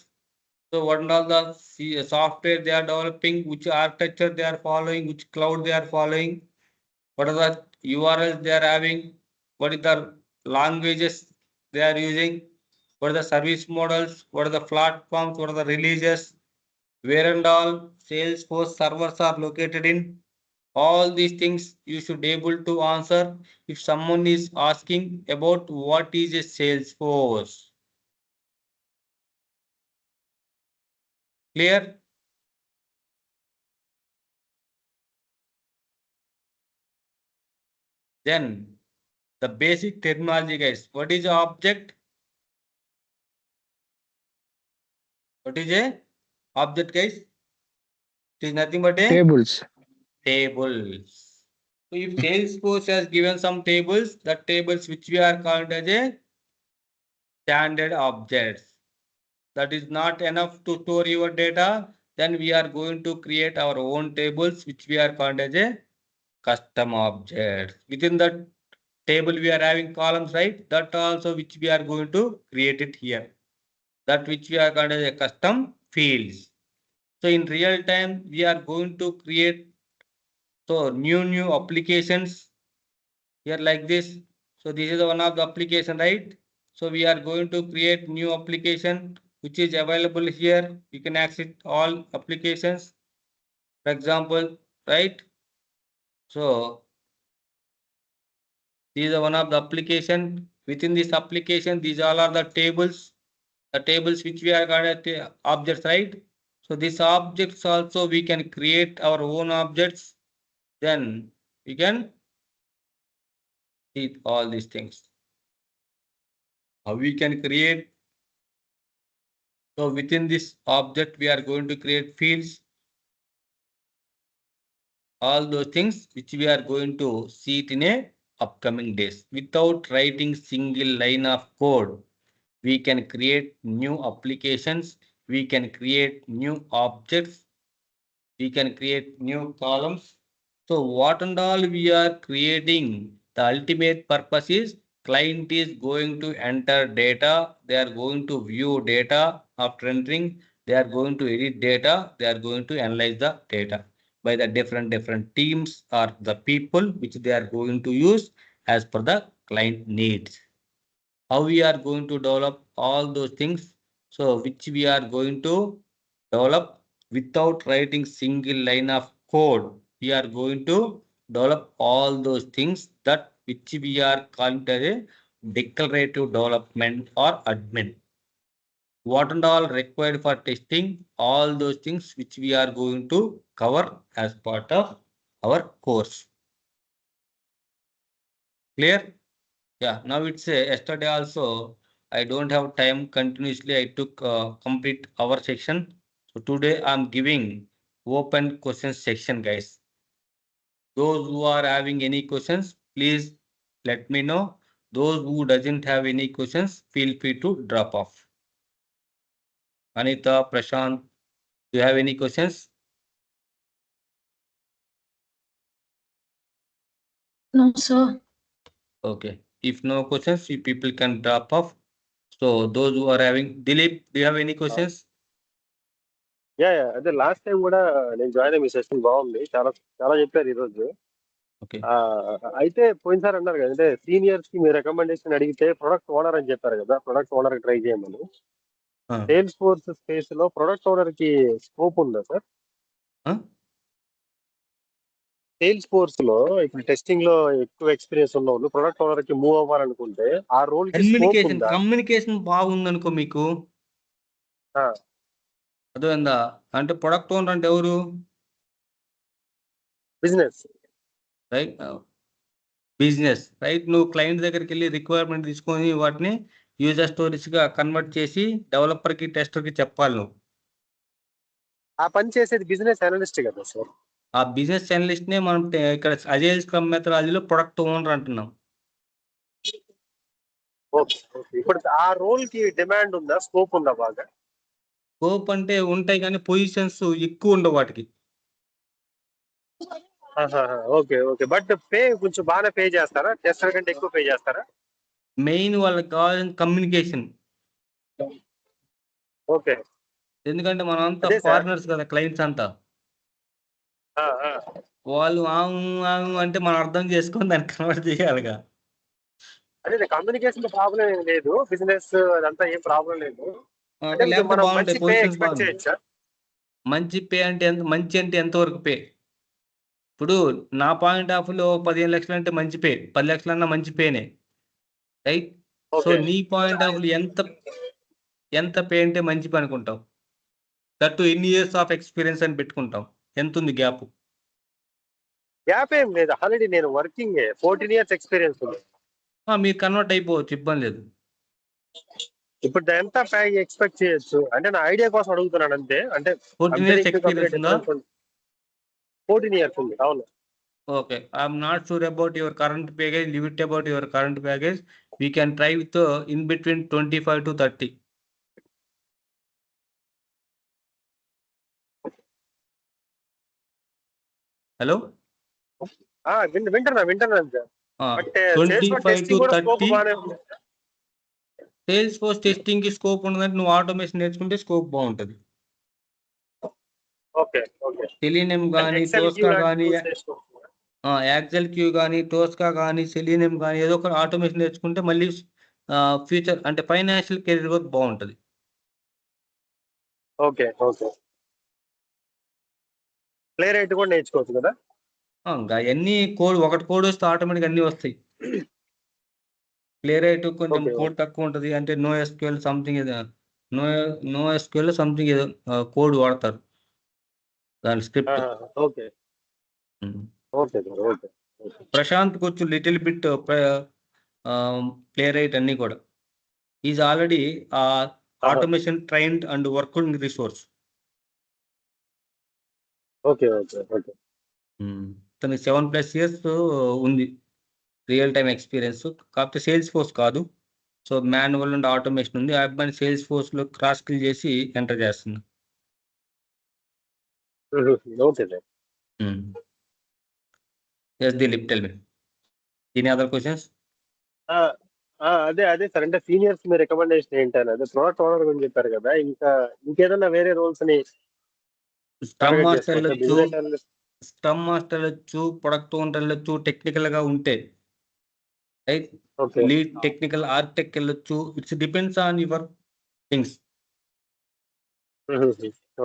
So what are all the software they are developing, which architecture they are following, which cloud they are following, what are the URLs they are having, what is the languages they are using, what are the service models, what are the platforms, what are the releases, where and all Salesforce servers are located in. All these things you should able to answer if someone is asking about what is a Salesforce. Clear? Then the basic terminology, guys. What is an object? What is a object, guys? It is nothing but a tables. tables. So if Salesforce has given some tables, the tables which we are called as a standard objects. That is not enough to store your data. Then we are going to create our own tables, which we are called as a custom objects. Within that table, we are having columns, right? That also which we are going to create it here. That which we are called as a custom fields. So in real time, we are going to create new applications here like this. So this is one of the application, right? So we are going to create new application which is available here. You can access all applications. For example, right? So these are one of the application. Within this application, these all are the tables which we are called objects, right? So these objects also we can create our own objects. Then we can see all these things. How we can create. So within this object, we are going to create fields. All those things which we are going to see it in a upcoming days. Without writing single line of code, we can create new applications. We can create new objects. We can create new columns. So what and all we are creating, the ultimate purpose is client is going to enter data. They are going to view data after entering. They are going to edit data. They are going to analyze the data by the different teams or the people which they are going to use as per the client needs. How we are going to develop all those things. So which we are going to develop without writing single line of code. We are going to develop all those things that which we are calling as a declarative development or admin. What and all required for testing, all those things which we are going to cover as part of our course. Clear? Yeah, now it's yesterday also. I don't have time continuously. I took complete hour section. So today I'm giving open questions section, guys. Those who are having any questions, please let me know. Those who doesn't have any questions, feel free to drop off. Anita, Prashant, do you have any questions? No, sir. Okay. If no questions, you people can drop off. So those who are having, Dilip, do you have any questions? Yeah అదే last time కూడా నేను join అయ్యి మీ session బాగుంది, చాలా చాలా చెప్పారు ఈరోజు. Okay. అయితే పోయినసారి అన్నారు కదా, అంటే సీనియర్స్ కి మీ రికమెండేషన్ అడిగితే ప్రొడక్ట్ ఓనర్ అని చెప్పారు కదా, ప్రొడక్ట్ ఓనర్ ట్రై చేయమని. సేల్స్ ఫోర్స్ స్పేస్ లో ప్రొడక్ట్ ఓనర్ కి స్కోప్ ఉందా సార్? సేల్స్ ఫోర్స్ లో ఇప్పుడు టెస్టింగ్ లో ఎక్కువ ఎక్స్పీరియన్స్ ఉన్న వాళ్ళు ప్రొడక్ట్ ఓనర్ కి మూవ్ అవ్వాలనుకుంటే ఆ రోల్ కి స్కోప్ ఉందా? కమ్యూనికేషన్ బాగుంది అనుకో మీకు. అదేందా అంటే ప్రొడక్ట్ ఓనర్ అంటే ఎవరు? బిజినెస్. Right, business right. నువ్వు క్లయింట్ దగ్గరికి వెళ్ళి రిక్వైర్మెంట్ తీసుకొని వాటిని యూజర్ స్టోరీస్ గా కన్వర్ట్ చేసి డెవలపర్ కి టెస్టర్ కి చెప్పాలి నువ్వు. ఆ పని చేసేది బిజినెస్ అనలిస్ట్ కదా సార్? ఆ బిజినెస్ అనలిస్ట్ నే మనం ఇక్కడ అజైల్ స్క్రమ్ మెథడాలజీలో ప్రొడక్ట్ ఓనర్ అంటున్నాం. ఇప్పుడు ఆ రోల్ కి డిమాండ్ ఉందా, స్కోప్ ఉందా బాగా? స్కోప్ అంటే ఉంటాయి కానీ పొజిషన్స్ ఎక్కువ ఉండవు వాటికి. ఓకే ఓకే, బట్ పే కొంచెం బాగానే పే చేస్తారా? టెస్టర్ కంటే ఎక్కువ పే చేస్తారా? మెయిన్ వాళ్ళకి కావాల్సిన కమ్యూనికేషన్. ఓకే, ఎందుకంటే మనం అంతా ఫారినర్స్ కదా, క్లయింట్స్ అంతా. వాళ్ళు అంటే మనం అర్థం చేసుకొని దాన్ని కన్వర్ట్ చేయాలిగా. అదే కమ్యూనికేషన్ ప్రాబ్లం ఏం లేదు, బిజినెస్ అదంతా ఏం ప్రాబ్లం లేదు. మంచి పే అంటే మంచి అంటే ఎంతవరకు పే? ఇప్పుడు నా పాయింట్ ఆఫ్ లో 15 లక్షలు అంటే మంచి పే, 10 లక్షలు అన్నా మంచి పేనే, రైట్? సో నీ పాయింట్ ఆఫ్ ఎంత పే అంటే మంచి పని అనుకుంటావు? దట్టు ఎన్ని ఇయర్స్ ఆఫ్ ఎక్స్పీరియన్స్ అని పెట్టుకుంటాం. ఎంత ఉంది గ్యాప్? గ్యాప్ ఏం లేదు, ఆల్రెడీ నేను వర్కింగ్ 14 ఇయర్స్ ఎక్స్పీరియన్స్ ఉంది. మీరు కన్వర్ట్ అయిపోవచ్చు, ఇబ్బంది లేదు. ఇప్పుడు ఎంత ప్యాక్ ఎక్స్పెక్ట్ చేయొచ్చు అంటే నా ఐడియా కోసం అడుగుతున్నాను అంతే. అంటే 14 ఇయర్స్ ఎక్స్పీరియన్స్ ఉందా? 14 years ఉంది. అవును. Okay, I'm not sure about your current package. Leave it about your current package. We can try with in between 25 to 30. Hello? వింటున్నాను sir. But sales force 25 to testing కూడా scope 30. బాగానే ఉంది. Sales force testing కి scope ఉండదంటే నువ్వు automation నేర్చుకుంటే scope బాగుంటది. Okay okay. Selenium కానీ టోస్కా కానీ యాక్సెల్ క్యూ కానీ టోస్కా కానీ సెలీనియం కానీ ఏదో ఒక ఆటోమేషన్ నేర్చుకుంటే మళ్ళీ ఫ్యూచర్ అంటే ఫైనాన్షియల్ కెరీర్ గ్రోత్ బాగుంటది. Okay okay. ప్లే రేట్ కూడా నేర్చుకోవచ్చు కదా. ఇంకా అన్ని కోడ్ ఒకటి కోడ్ వస్తే ఆటోమేటిక్ అన్ని వస్తాయి. ప్లే రేట్ కొంచెం కోడ్ తక్కువ ఉంటుంది, అంటే నో ఎస్క్యూఎల్ సంథింగ్ ఏదో నో ఎస్క్యూఎల్ సంథింగ్ ఏదో కోడ్ వాడతారు దాని script. Okay okay okay. Prashant కొంచెం లిటిల్ బిట్ ప్లే రేట్ అన్ని కూడా is already automation trained and working resource. Okay okay okay. తనకి 7+ years ఉంది రియల్ టైమ్ ఎక్స్పీరియన్స్. కాకపోతే సేల్స్ ఫోర్స్ కాదు, సో మాన్యువల్ అండ్ ఆటోమేషన్ ఉంది. ఆ అబ్బాయిని సేల్స్ ఫోర్స్ లో క్రాస్ స్కిల్ చేసి ఎంటర్ చేస్తుంది. Okay sir. Yes Dilip, tell me any other questions? అదే సార్, అంటే సీనియర్స్ మీ రికమెండేషన్ ఏంటని. అదే ప్రొడక్ట్ ఓనర్ గురించి చెప్పారు కదా, ఇంకేదన్నా వేరే రోల్స్ ని స్క్రమ్ మాస్టర్ వెళ్ళొచ్చు, స్క్రమ్ మాస్టర్ వెళ్ళొచ్చు, ప్రొడక్ట్ ఓనర్ వెళ్ళొచ్చు, టెక్నికల్ గా ఉంటే రైట్. లీడ్ టెక్నికల్ ఆర్కిటెక్ట్ వెళ్ళొచ్చు. It's depends on your things.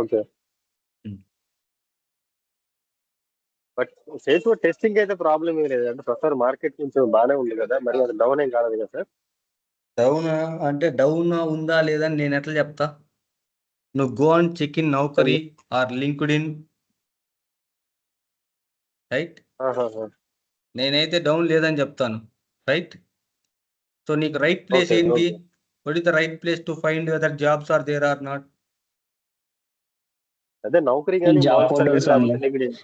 Okay. But sales testing అయితే ప్రాబ్లం ఏం లేదు అంటే ప్రస్తుతం మార్కెట్ కొంచెం బాగానే ఉంది కదా, మరి అది డౌన్ ఏం కాలేదు కదా సార్. డౌన్ అంటే డౌన్ ఉందా లేదా అని నేను ఎట్లా చెప్తా? నువ్వు go and check in Naukri or LinkedIn, right. నేనైతే డౌన్ లేదని చెప్తాను, రైట్. సో నీకు రైట్ ప్లేస్ ఏంటి? What is the right place to find whether jobs are there or not? అదే నౌకరీ కానీ జాబ్ పోర్టల్స్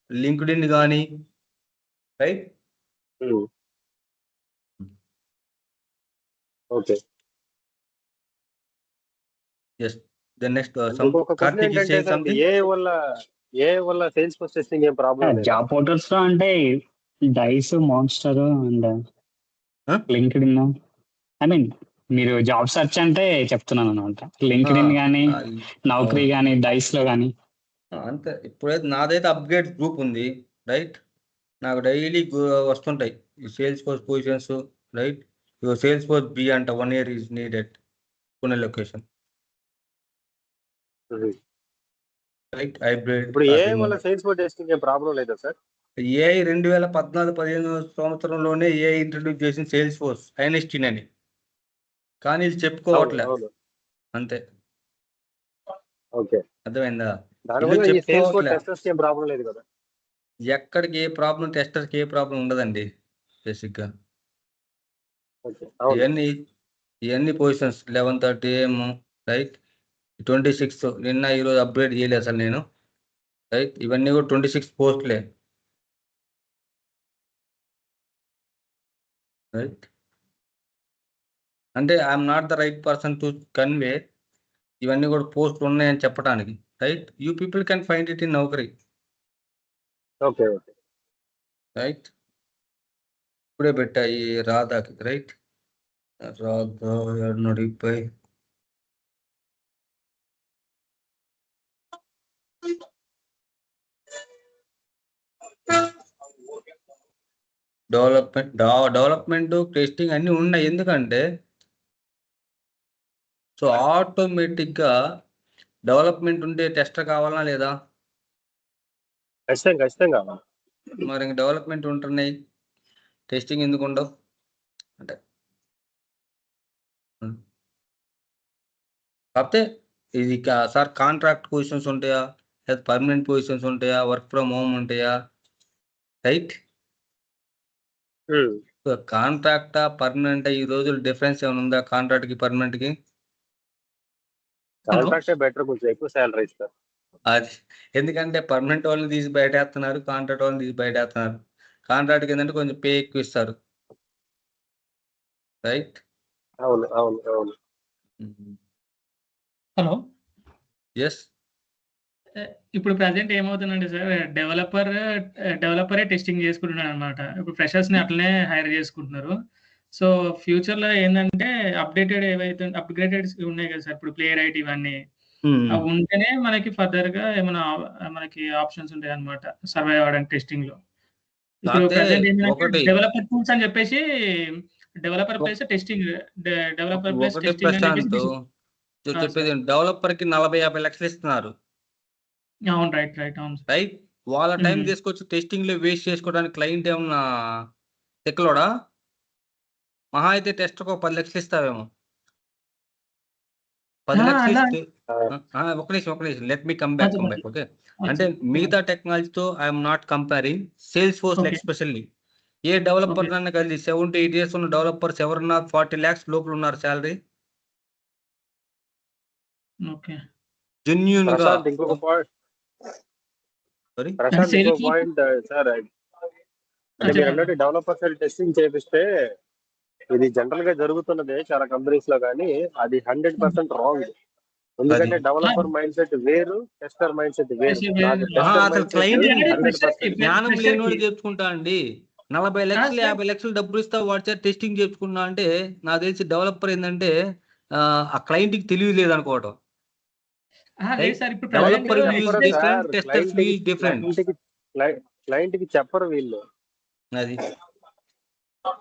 లింక్డ్ ఇన్ కానీ, right. Okay. Yes. The next ఏ వల్ల సేల్స్ ఫోర్స్ టెస్టింగ్ ఏం ప్రాబ్లం లేదు. జాబ్ పోర్టల్స్ లో అంటే Dice, Monster and LinkedIn. I mean మీరు జాబ్ సెర్చ్ అంటే చెప్తున్నాను అనమాట. లింక్డ్ ఇన్ కానీ, నౌకరీ కానీ, డైస్ లో కానీ అంతే. ఇప్పుడైతే నాదైతే అప్గ్రేడ్ గ్రూప్ ఉంది, రైట్. నాకు డైలీ వస్తుంటాయి ఈ Salesforce positions, right. Your Salesforce be అంట 1 year is needed Pune location, right. Hybrid. ఇప్పుడు ఏ వల్ల సేల్స్ ఫోర్స్ టెస్టింగ్ ఏం ప్రాబ్లం లేదా సార్? ఏఐ 2014-15 సంవత్సరంలోనే ఏఐ ఇంట్రడ్యూస్ చేసిన సేల్స్ ఫోర్స్ ఐన్స్టీన్ అని, కానీ ఇది చెప్పుకోవట్లే అంతే. ఓకే, అర్థమైందా? ప్రాబ్లం లేదు కదా. ఎక్కడికి ఏ ప్రాబ్లం, టెస్టర్కి ఏ ప్రాబ్లం ఉండదండి బేసిక్ గా. ఇవన్నీ పొజిషన్స్ 11:30 AM, రైట్. 26 నిన్న ఈరోజు అప్గ్రేడ్ చేయలేదు అసలు నేను, రైట్. ఇవన్నీ కూడా 26 పోస్ట్లే, రైట్. అంటే I'm not the right person to convey ఇవన్నీ కూడా పోస్ట్ ఉన్నాయని చెప్పడానికి, right. You people can find it in Naukri. Okay okay, right. ఇప్పుడే పెట్టాయి రాధాకి, రైట్. రాధా 240. డెవలప్మెంట్ టెస్టింగ్ అన్నీ ఉన్నాయి. ఎందుకంటే సో ఆటోమేటిక్గా డెవలప్మెంట్ ఉంటే టెస్టర్ కావాలా లేదా? ఖచ్చితంగా. మరి ఇంక డెవలప్మెంట్ ఉంటున్నాయి, టెస్టింగ్ ఎందుకు ఉండవు అంటే? కాకపోతే ఇది సార్ కాంట్రాక్ట్ పొజిషన్స్ ఉంటాయా, లేదా పర్మనెంట్ పొజిషన్స్ ఉంటాయా, వర్క్ ఫ్రమ్ హోమ్ ఉంటాయా, రైట్. కాంట్రాక్టా పర్మనెంట్ ఈ రోజులు డిఫరెన్స్ ఏమైనా ఉందా కాంట్రాక్ట్ కి పర్మనెంట్ కి? కాంట్రాక్టే బెటర్, కొంచెం ఎక్కువ సాలరీ ఇస్తారు. అది ఎందుకంటే పర్మనెంట్ వాళ్ళని తీసి బయటేస్తున్నారు, కాంట్రాక్ట్ వాళ్ళని తీసి బయటేస్తున్నారు. కాంట్రాక్ట్ ఏంటంటే కొంచెం పే ఎక్కువ ఇస్తారు, రైట్? అవును అవును అవును. హలో. ఎస్. ఇప్పుడు ప్రజెంట్ ఏమవుతుందంటే సార్, డెవలపరే టెస్టింగ్ చేసుకుంటున్నాడు అనమాట. ఇప్పుడు ఫ్రెషర్స్ ని అట్లనే హైర్ చేసుకుంటున్నారు. సో ఫ్యూచర్ లో ఏంటంటే అప్గ్రేడెడ్ ఉన్నాయి కదా సార్, ఇప్పుడు ప్లే రైట్ ఇవన్నీ అవి ఉంటేనే మనకి ఫర్దర్ గా ఏమైనా మనకి ఆప్షన్స్ ఉంటాయి అనమాట సర్వైవ్ అవ్వడానికి టెస్టింగ్ లో. ఇప్పుడు కాకపోతే ప్రజెంట్ ఏంటంటే ఒకటి డెవలపర్ టూల్స్ అని చెప్పేసి developer place testing developer place ఒకటి టెస్టింగ్ అని ప్రశాంత్ చెప్పేసి చెప్పేది, డెవలపర్ కి 40-50 లక్షలు ఇస్తున్నారు, అవును రైట్ రైట్ అవును సార్. రైట్? వాళ్ళ టైం తీసుకొచ్చి టెస్టింగ్ లో వేస్ట్ చేసుకోవడానికి క్లయింట్ ఏమన్నా తెక్కలోడా? మహా అయితే టెస్ట్ ఒక 10 లక్షలు ఇస్తావేమో. 10 లక్షలు అలా ఇస్తే ఒక నిమిషం let me come back. Okay, అంటే మిగతా టెక్నాలజీతో I'm not comparing, sales force okay especially. A developer నన్ను కలిసి 7 to 8 years ఉన్న డెవలపర్స్ ఎవరన్నా 40 lakhs లోపల ఉన్నారు శాలరీ ఓకే. జెన్యూన్ గా. ప్రశాంత్ ఇంకొక పాయింట్, సారీ ప్రశాంత్ ఇంకొక పాయింట్ సార్, అంటే మీరు అన్నట్టు డెవలపర్ సైడ్ టెస్టింగ్ చేపిస్తే ఇది జనరల్ గా జరుగుతున్నదే చాలా కంపెనీస్ లో, కానీ అది 100% రాంగ్. ఎందుకంటే డెవలపర్ మైండ్ సెట్ వేరు, టెస్టర్ మైండ్ సెట్ వేరు. నాకు టెస్టర్ అసలు మైండ్ సెట్ క్లయింట్ 100%. జ్ఞానం లేనివాడు చేర్చుకుంటా అండి. 40 లక్షలు 50 లక్షలు డబ్బులు ఇస్తా వాడి చేత టెస్టింగ్ చేర్చుకున్నా అంటే నాకు తెలిసి డెవలపర్ ఏంటంటే ఆ క్లయింట్ కి తెలియలేదు అనుకోవటం. Developer views different, testers views different. Client కి చెప్పరు వీళ్ళు, అది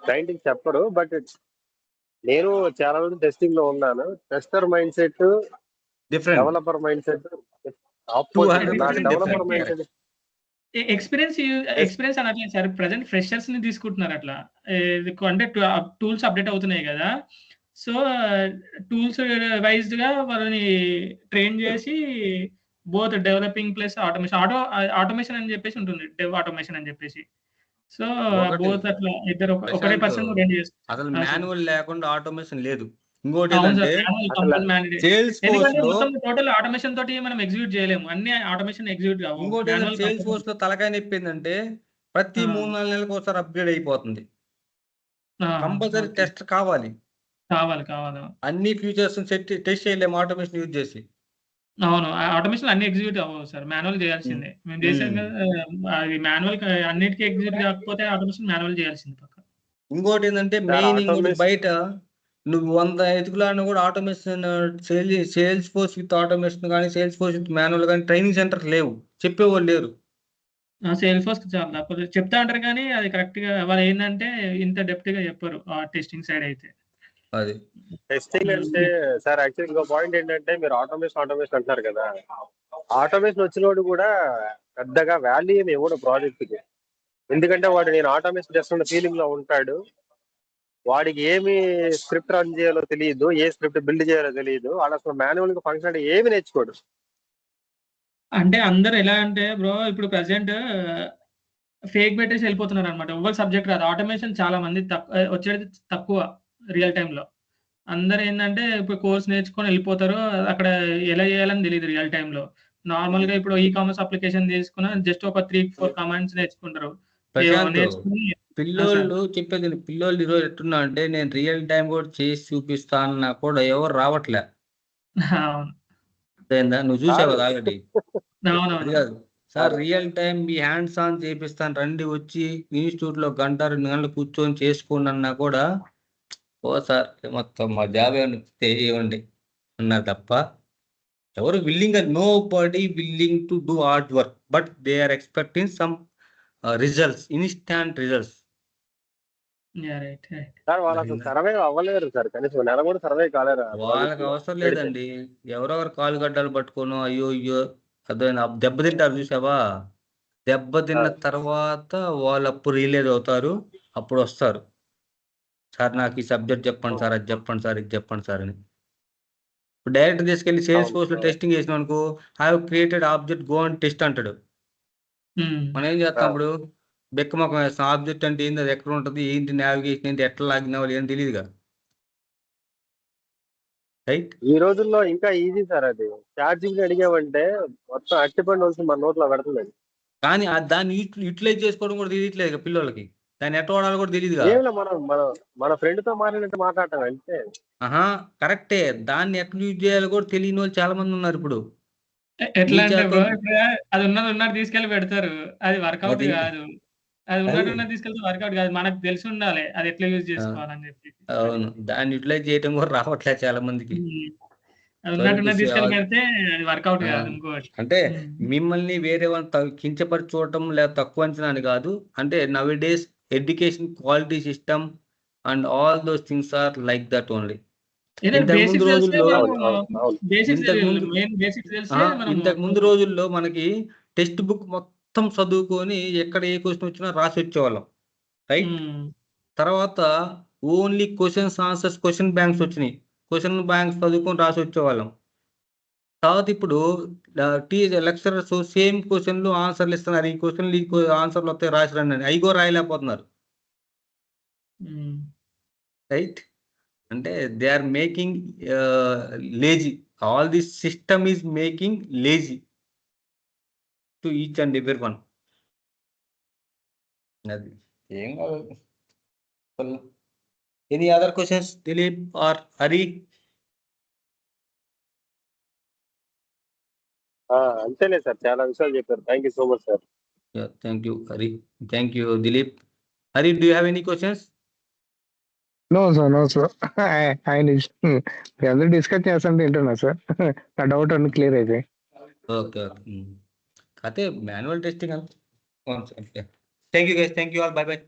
క్లయింట్ కి చెప్పరు. బట్ నేను చాలా రోజులు టెస్టింగ్ లో ఉన్నాను. Tester mind set different, developer mind set 200% నాకు developer mind different. Set experience అనట్లేదు సార్, ప్రజెంట్ ఫ్రెషర్స్ ని తీసుకుంటున్నారు అట్లా. అంటే టూల్స్ అప్డేట్ అవుతున్నాయి కదా, సో టూల్స్ వైజ్డ్ గా వాళ్ళని ట్రైన్ చేసి బోత్ డెవలపింగ్ ప్లస్ ఆటోమేషన్ అని చెప్పేసి ఉంటుంది, డెవ్ ఆటోమేషన్ అని చెప్పేసి. సో ఒకటి బోత్ అట్లా ఇద్దరు ఒకటే ప్రశాంత్, పర్సన్ రెండు చేస్తారు. అసలు మాన్యువల్ లేకుండా ఆటోమేషన్ లేదు. ఇంకోటి అవును సార్, ఏంటంటే మాన్యువల్ కంపల్ మ్యాన్యువల్. సేల్స్ ఫోర్స్ ఎందుకంటే లో, మొత్తం టోటల్ ఆటోమేషన్ తోటి మనం ఎగ్జిక్యూట్ చేయలేము, అన్ని ఆటోమేషన్ ఎగ్జిక్యూట్ కావు. ఇంకోటి ఏంటంటే సేల్స్ ఫోర్స్ లో తలకాయ నొప్పి ఏంటంటే ప్రతి 3-4 నెలలకు ఒకసారి అప్గ్రేడ్ అయిపోతుంది. కంపల్సరీ టెస్ట్ కావాలి, కావాలి. అన్ని ఫీచర్స్ టెస్ట్ చేయలేము ఆటోమేషన్ యూజ్ చేసి. అవును, ఆటోమేషన్ అన్ని ఎగ్జిక్యూట్ అవ్వవు సార్, మాన్యువల్ చేయాల్సిందే. మేము చేసాం కదా, అది మాన్యువల్ అన్నిటికీ ఎగ్జిక్యూట్ కాకపోతే ఆటోమేషన్ మాన్యువల్ చేయాల్సింది పక్క. ఇంకోటి ఏంటంటే మెయిన్ ఇంకోటి బయట నువ్వు 100 ఎతుకులాడినా కూడా automation, sales force with automation కానీ సేల్స్ ఫోర్స్ విత్ మాన్యువల్ కానీ ట్రైనింగ్ సెంటర్ లేవు, చెప్పేవాళ్ళు లేరు. సేల్స్ ఫోర్స్ చాలా తక్కువ చెప్తా అంటారు, కానీ అది కరెక్ట్ గా వాళ్ళు ఏంటంటే ఇంత డెప్త్ గా చెప్పరు ఆ టెస్టింగ్ సైడ్ అయితే. అది టెస్టింగ్ అంటే సార్, యాక్చువల్లీ ఇంకో పాయింట్ ఏంటంటే మీరు ఆటోమేషన్ అంటున్నారు కదా, ఆటోమేషన్ వచ్చినోడు కూడా పెద్దగా వాల్యూ ఏమి ఇవ్వడు ప్రాజెక్ట్ కి. ఎందుకంటే వాడు నేను ఆటోమేషన్ చేస్తున్న ఫీలింగ్ లో ఉంటాడు. వాడికి ఏమి స్క్రిప్ట్ రన్ చేయాలో తెలియదు, ఏ స్క్రిప్ట్ బిల్డ్ చేయాలో తెలియదు. వాడు అసలు మాన్యువల్ గా ఫంక్షన్ ఏమి నేర్చుకోడు. అంటే అందరు ఎలా అంటే బ్రో, ఇప్పుడు ప్రెసెంట్ ఫేక్ పెట్టేసి వెళ్ళిపోతున్నారు అనమాట. ఎవరు సబ్జెక్ట్ రాదు, ఆటోమేషన్ చాలా మంది వచ్చేది తక్కువ రియల్ టైమ్ లో. అందరు ఏంటంటే ఇప్పుడు కోర్స్ నేర్చుకొని వెళ్ళిపోతారు, అక్కడ ఎలా చేయాలని తెలియదు రియల్ టైమ్ లో. నార్మల్ గా ఇప్పుడు ఈ కామర్స్ అప్లికేషన్ తీసుకున్న జస్ట్ ఒక 3-4 కమాండ్స్ నేర్చుకుంటారు. నేర్చుకుని పిల్లోళ్ళు చెప్పేది, పిల్లోళ్ళు ఈరోజు ఎట్టున్నా అంటే నేను రియల్ టైం కూడా చేసి చూపిస్తానన్నా కూడా ఎవరు రావట్లే. నువ్వు చూసావు కదా ఆల్రెడీ. కాదు sir, real time me hands on చేపిస్తాను రండి, వచ్చి ఇన్స్టిట్యూట్ లో 1-2 గంటలు కూర్చొని చేసుకోండి అన్నా కూడా ఓ సార్ మొత్తం మా జాబ్ ఇవ్వండి అన్నారు తప్ప ఎవరు willing, nobody willing to do hard work, but they are expecting some results, instant results. Sir వాళ్ళు అసలు సర్వే అవ్వలేరు సార్, కనీసం నెల కూడా సర్వే కాలేరు. వాళ్ళకి అవసరం లేదండి, ఎవరెవరు కాలు గడ్డలు పట్టుకోను అయ్యో అర్థమైంది, దెబ్బతింటారు చూసావా, దెబ్బతిన్న తర్వాత వాళ్ళు అప్పుడు రిలీజ్ అవుతారు, అప్పుడు వస్తారు సార్ నాకు ఈ సబ్జెక్ట్ చెప్పండి సార్, అది చెప్పండి సార్, ఇది చెప్పండి సార్ అని. ఇప్పుడు డైరెక్ట్ తీసుకెళ్ళి సేల్స్ ఫోర్స్ లో టెస్టింగ్ చేసిన అనుకో, have created object go and test అంటాడు. మనం ఏం చేస్తాం ఇప్పుడు, బెక్క మొక్కం వేస్తాం. ఆబ్జెక్ట్ అంటే ఏంది, అది ఎక్కడ ఉంటుంది, ఏంటి నావిగేషన్ ఏంటి, ఎట్లా లాగిన వాళ్ళు ఏం తెలియదుగా. రైట్. ఈ రోజుల్లో ఇంకా ఈజీ సార్ అది. చార్జింగ్ అడిగామంటే మొత్తం అరటిపండు వచ్చి మన నోట్లో పెడుతుంది. కానీ దాన్ని యూటిలైజ్ చేసుకోవడం కూడా తెలియట్లేదు పిల్లలకి. దాన్ని ఎట్లా వాడాలో కూడా తెలియదు. ఏమిలే మనం మన ఫ్రెండ్ తో మాట్లాడినట్టు మాట్లాడటం అంటే. కరెక్టే. దాన్ని ఎట్లా యూజ్ చేయాలో కూడా తెలియని వాళ్ళు చాలా మంది ఉన్నారు ఇప్పుడు. ఎట్లా అంటే బ్రో ఇప్పుడు అది ఉన్నది తీసుకెళ్ళి పెడతారు. అది వర్కౌట్ కాదు. అది ఉన్నది తీసుకెళ్తే వర్కౌట్ కాదు. మనకు తెలిసి ఉండాలి అది ఎట్లా యూజ్ చేసుకోవాలని చెప్పి. అవును. దాన్ని యూటిలైజ్ చేయడం కూడా రావట్లేదు చాలా మందికి. అది ఉన్నది తీసుకెళ్ళి పెడితే అది వర్కౌట్ కాదు. ఇంకోటి అంటే మిమ్మల్ని వేరే వాళ్ళు కించపరిచి చూడటం లేదా తక్కువ అంచనా అని కాదు. అంటే nowadays education quality system and all those things are like that only. ఇంతకు ముందు రోజుల్లో మనకి టెక్స్ట్ బుక్ మొత్తం చదువుకొని ఎక్కడ ఏ క్వశ్చన్ వచ్చినా రాసి వచ్చేవాళ్ళం. రైట్. తర్వాత only questions answers question banks వచ్చినాయి. క్వశ్చన్ బ్యాంక్స్ చదువుకొని రాసి వచ్చేవాళ్ళం. తర్వాత ఇప్పుడు లెక్చరర్స్ సేమ్ క్వశ్చన్లు ఆన్సర్లు ఇస్తున్నారు. ఈ క్వశ్చన్లు ఆన్సర్లు వస్తాయి రాసి రండి. అవి కూడా రాయలేకపోతున్నారు. రైట్. అంటే they are making lazy. All this system is making lazy to each and every one. అది ఏం కాదు. Any other questions Dilip or Hari? అంతేలే సార్, చాలా విషయాలు చెప్పారు. Thank you so much sir. Thank you Hari. Thank you Dilip. Hari, do you have any questions? No sir. ఆయన అందరూ discuss చేస్తుంటే వింటున్నా సార్. నా డౌట్ అన్ని క్లియర్ అయితే. ఓకే. అయితే manual testing. Thank you guys. Thank you all. By by.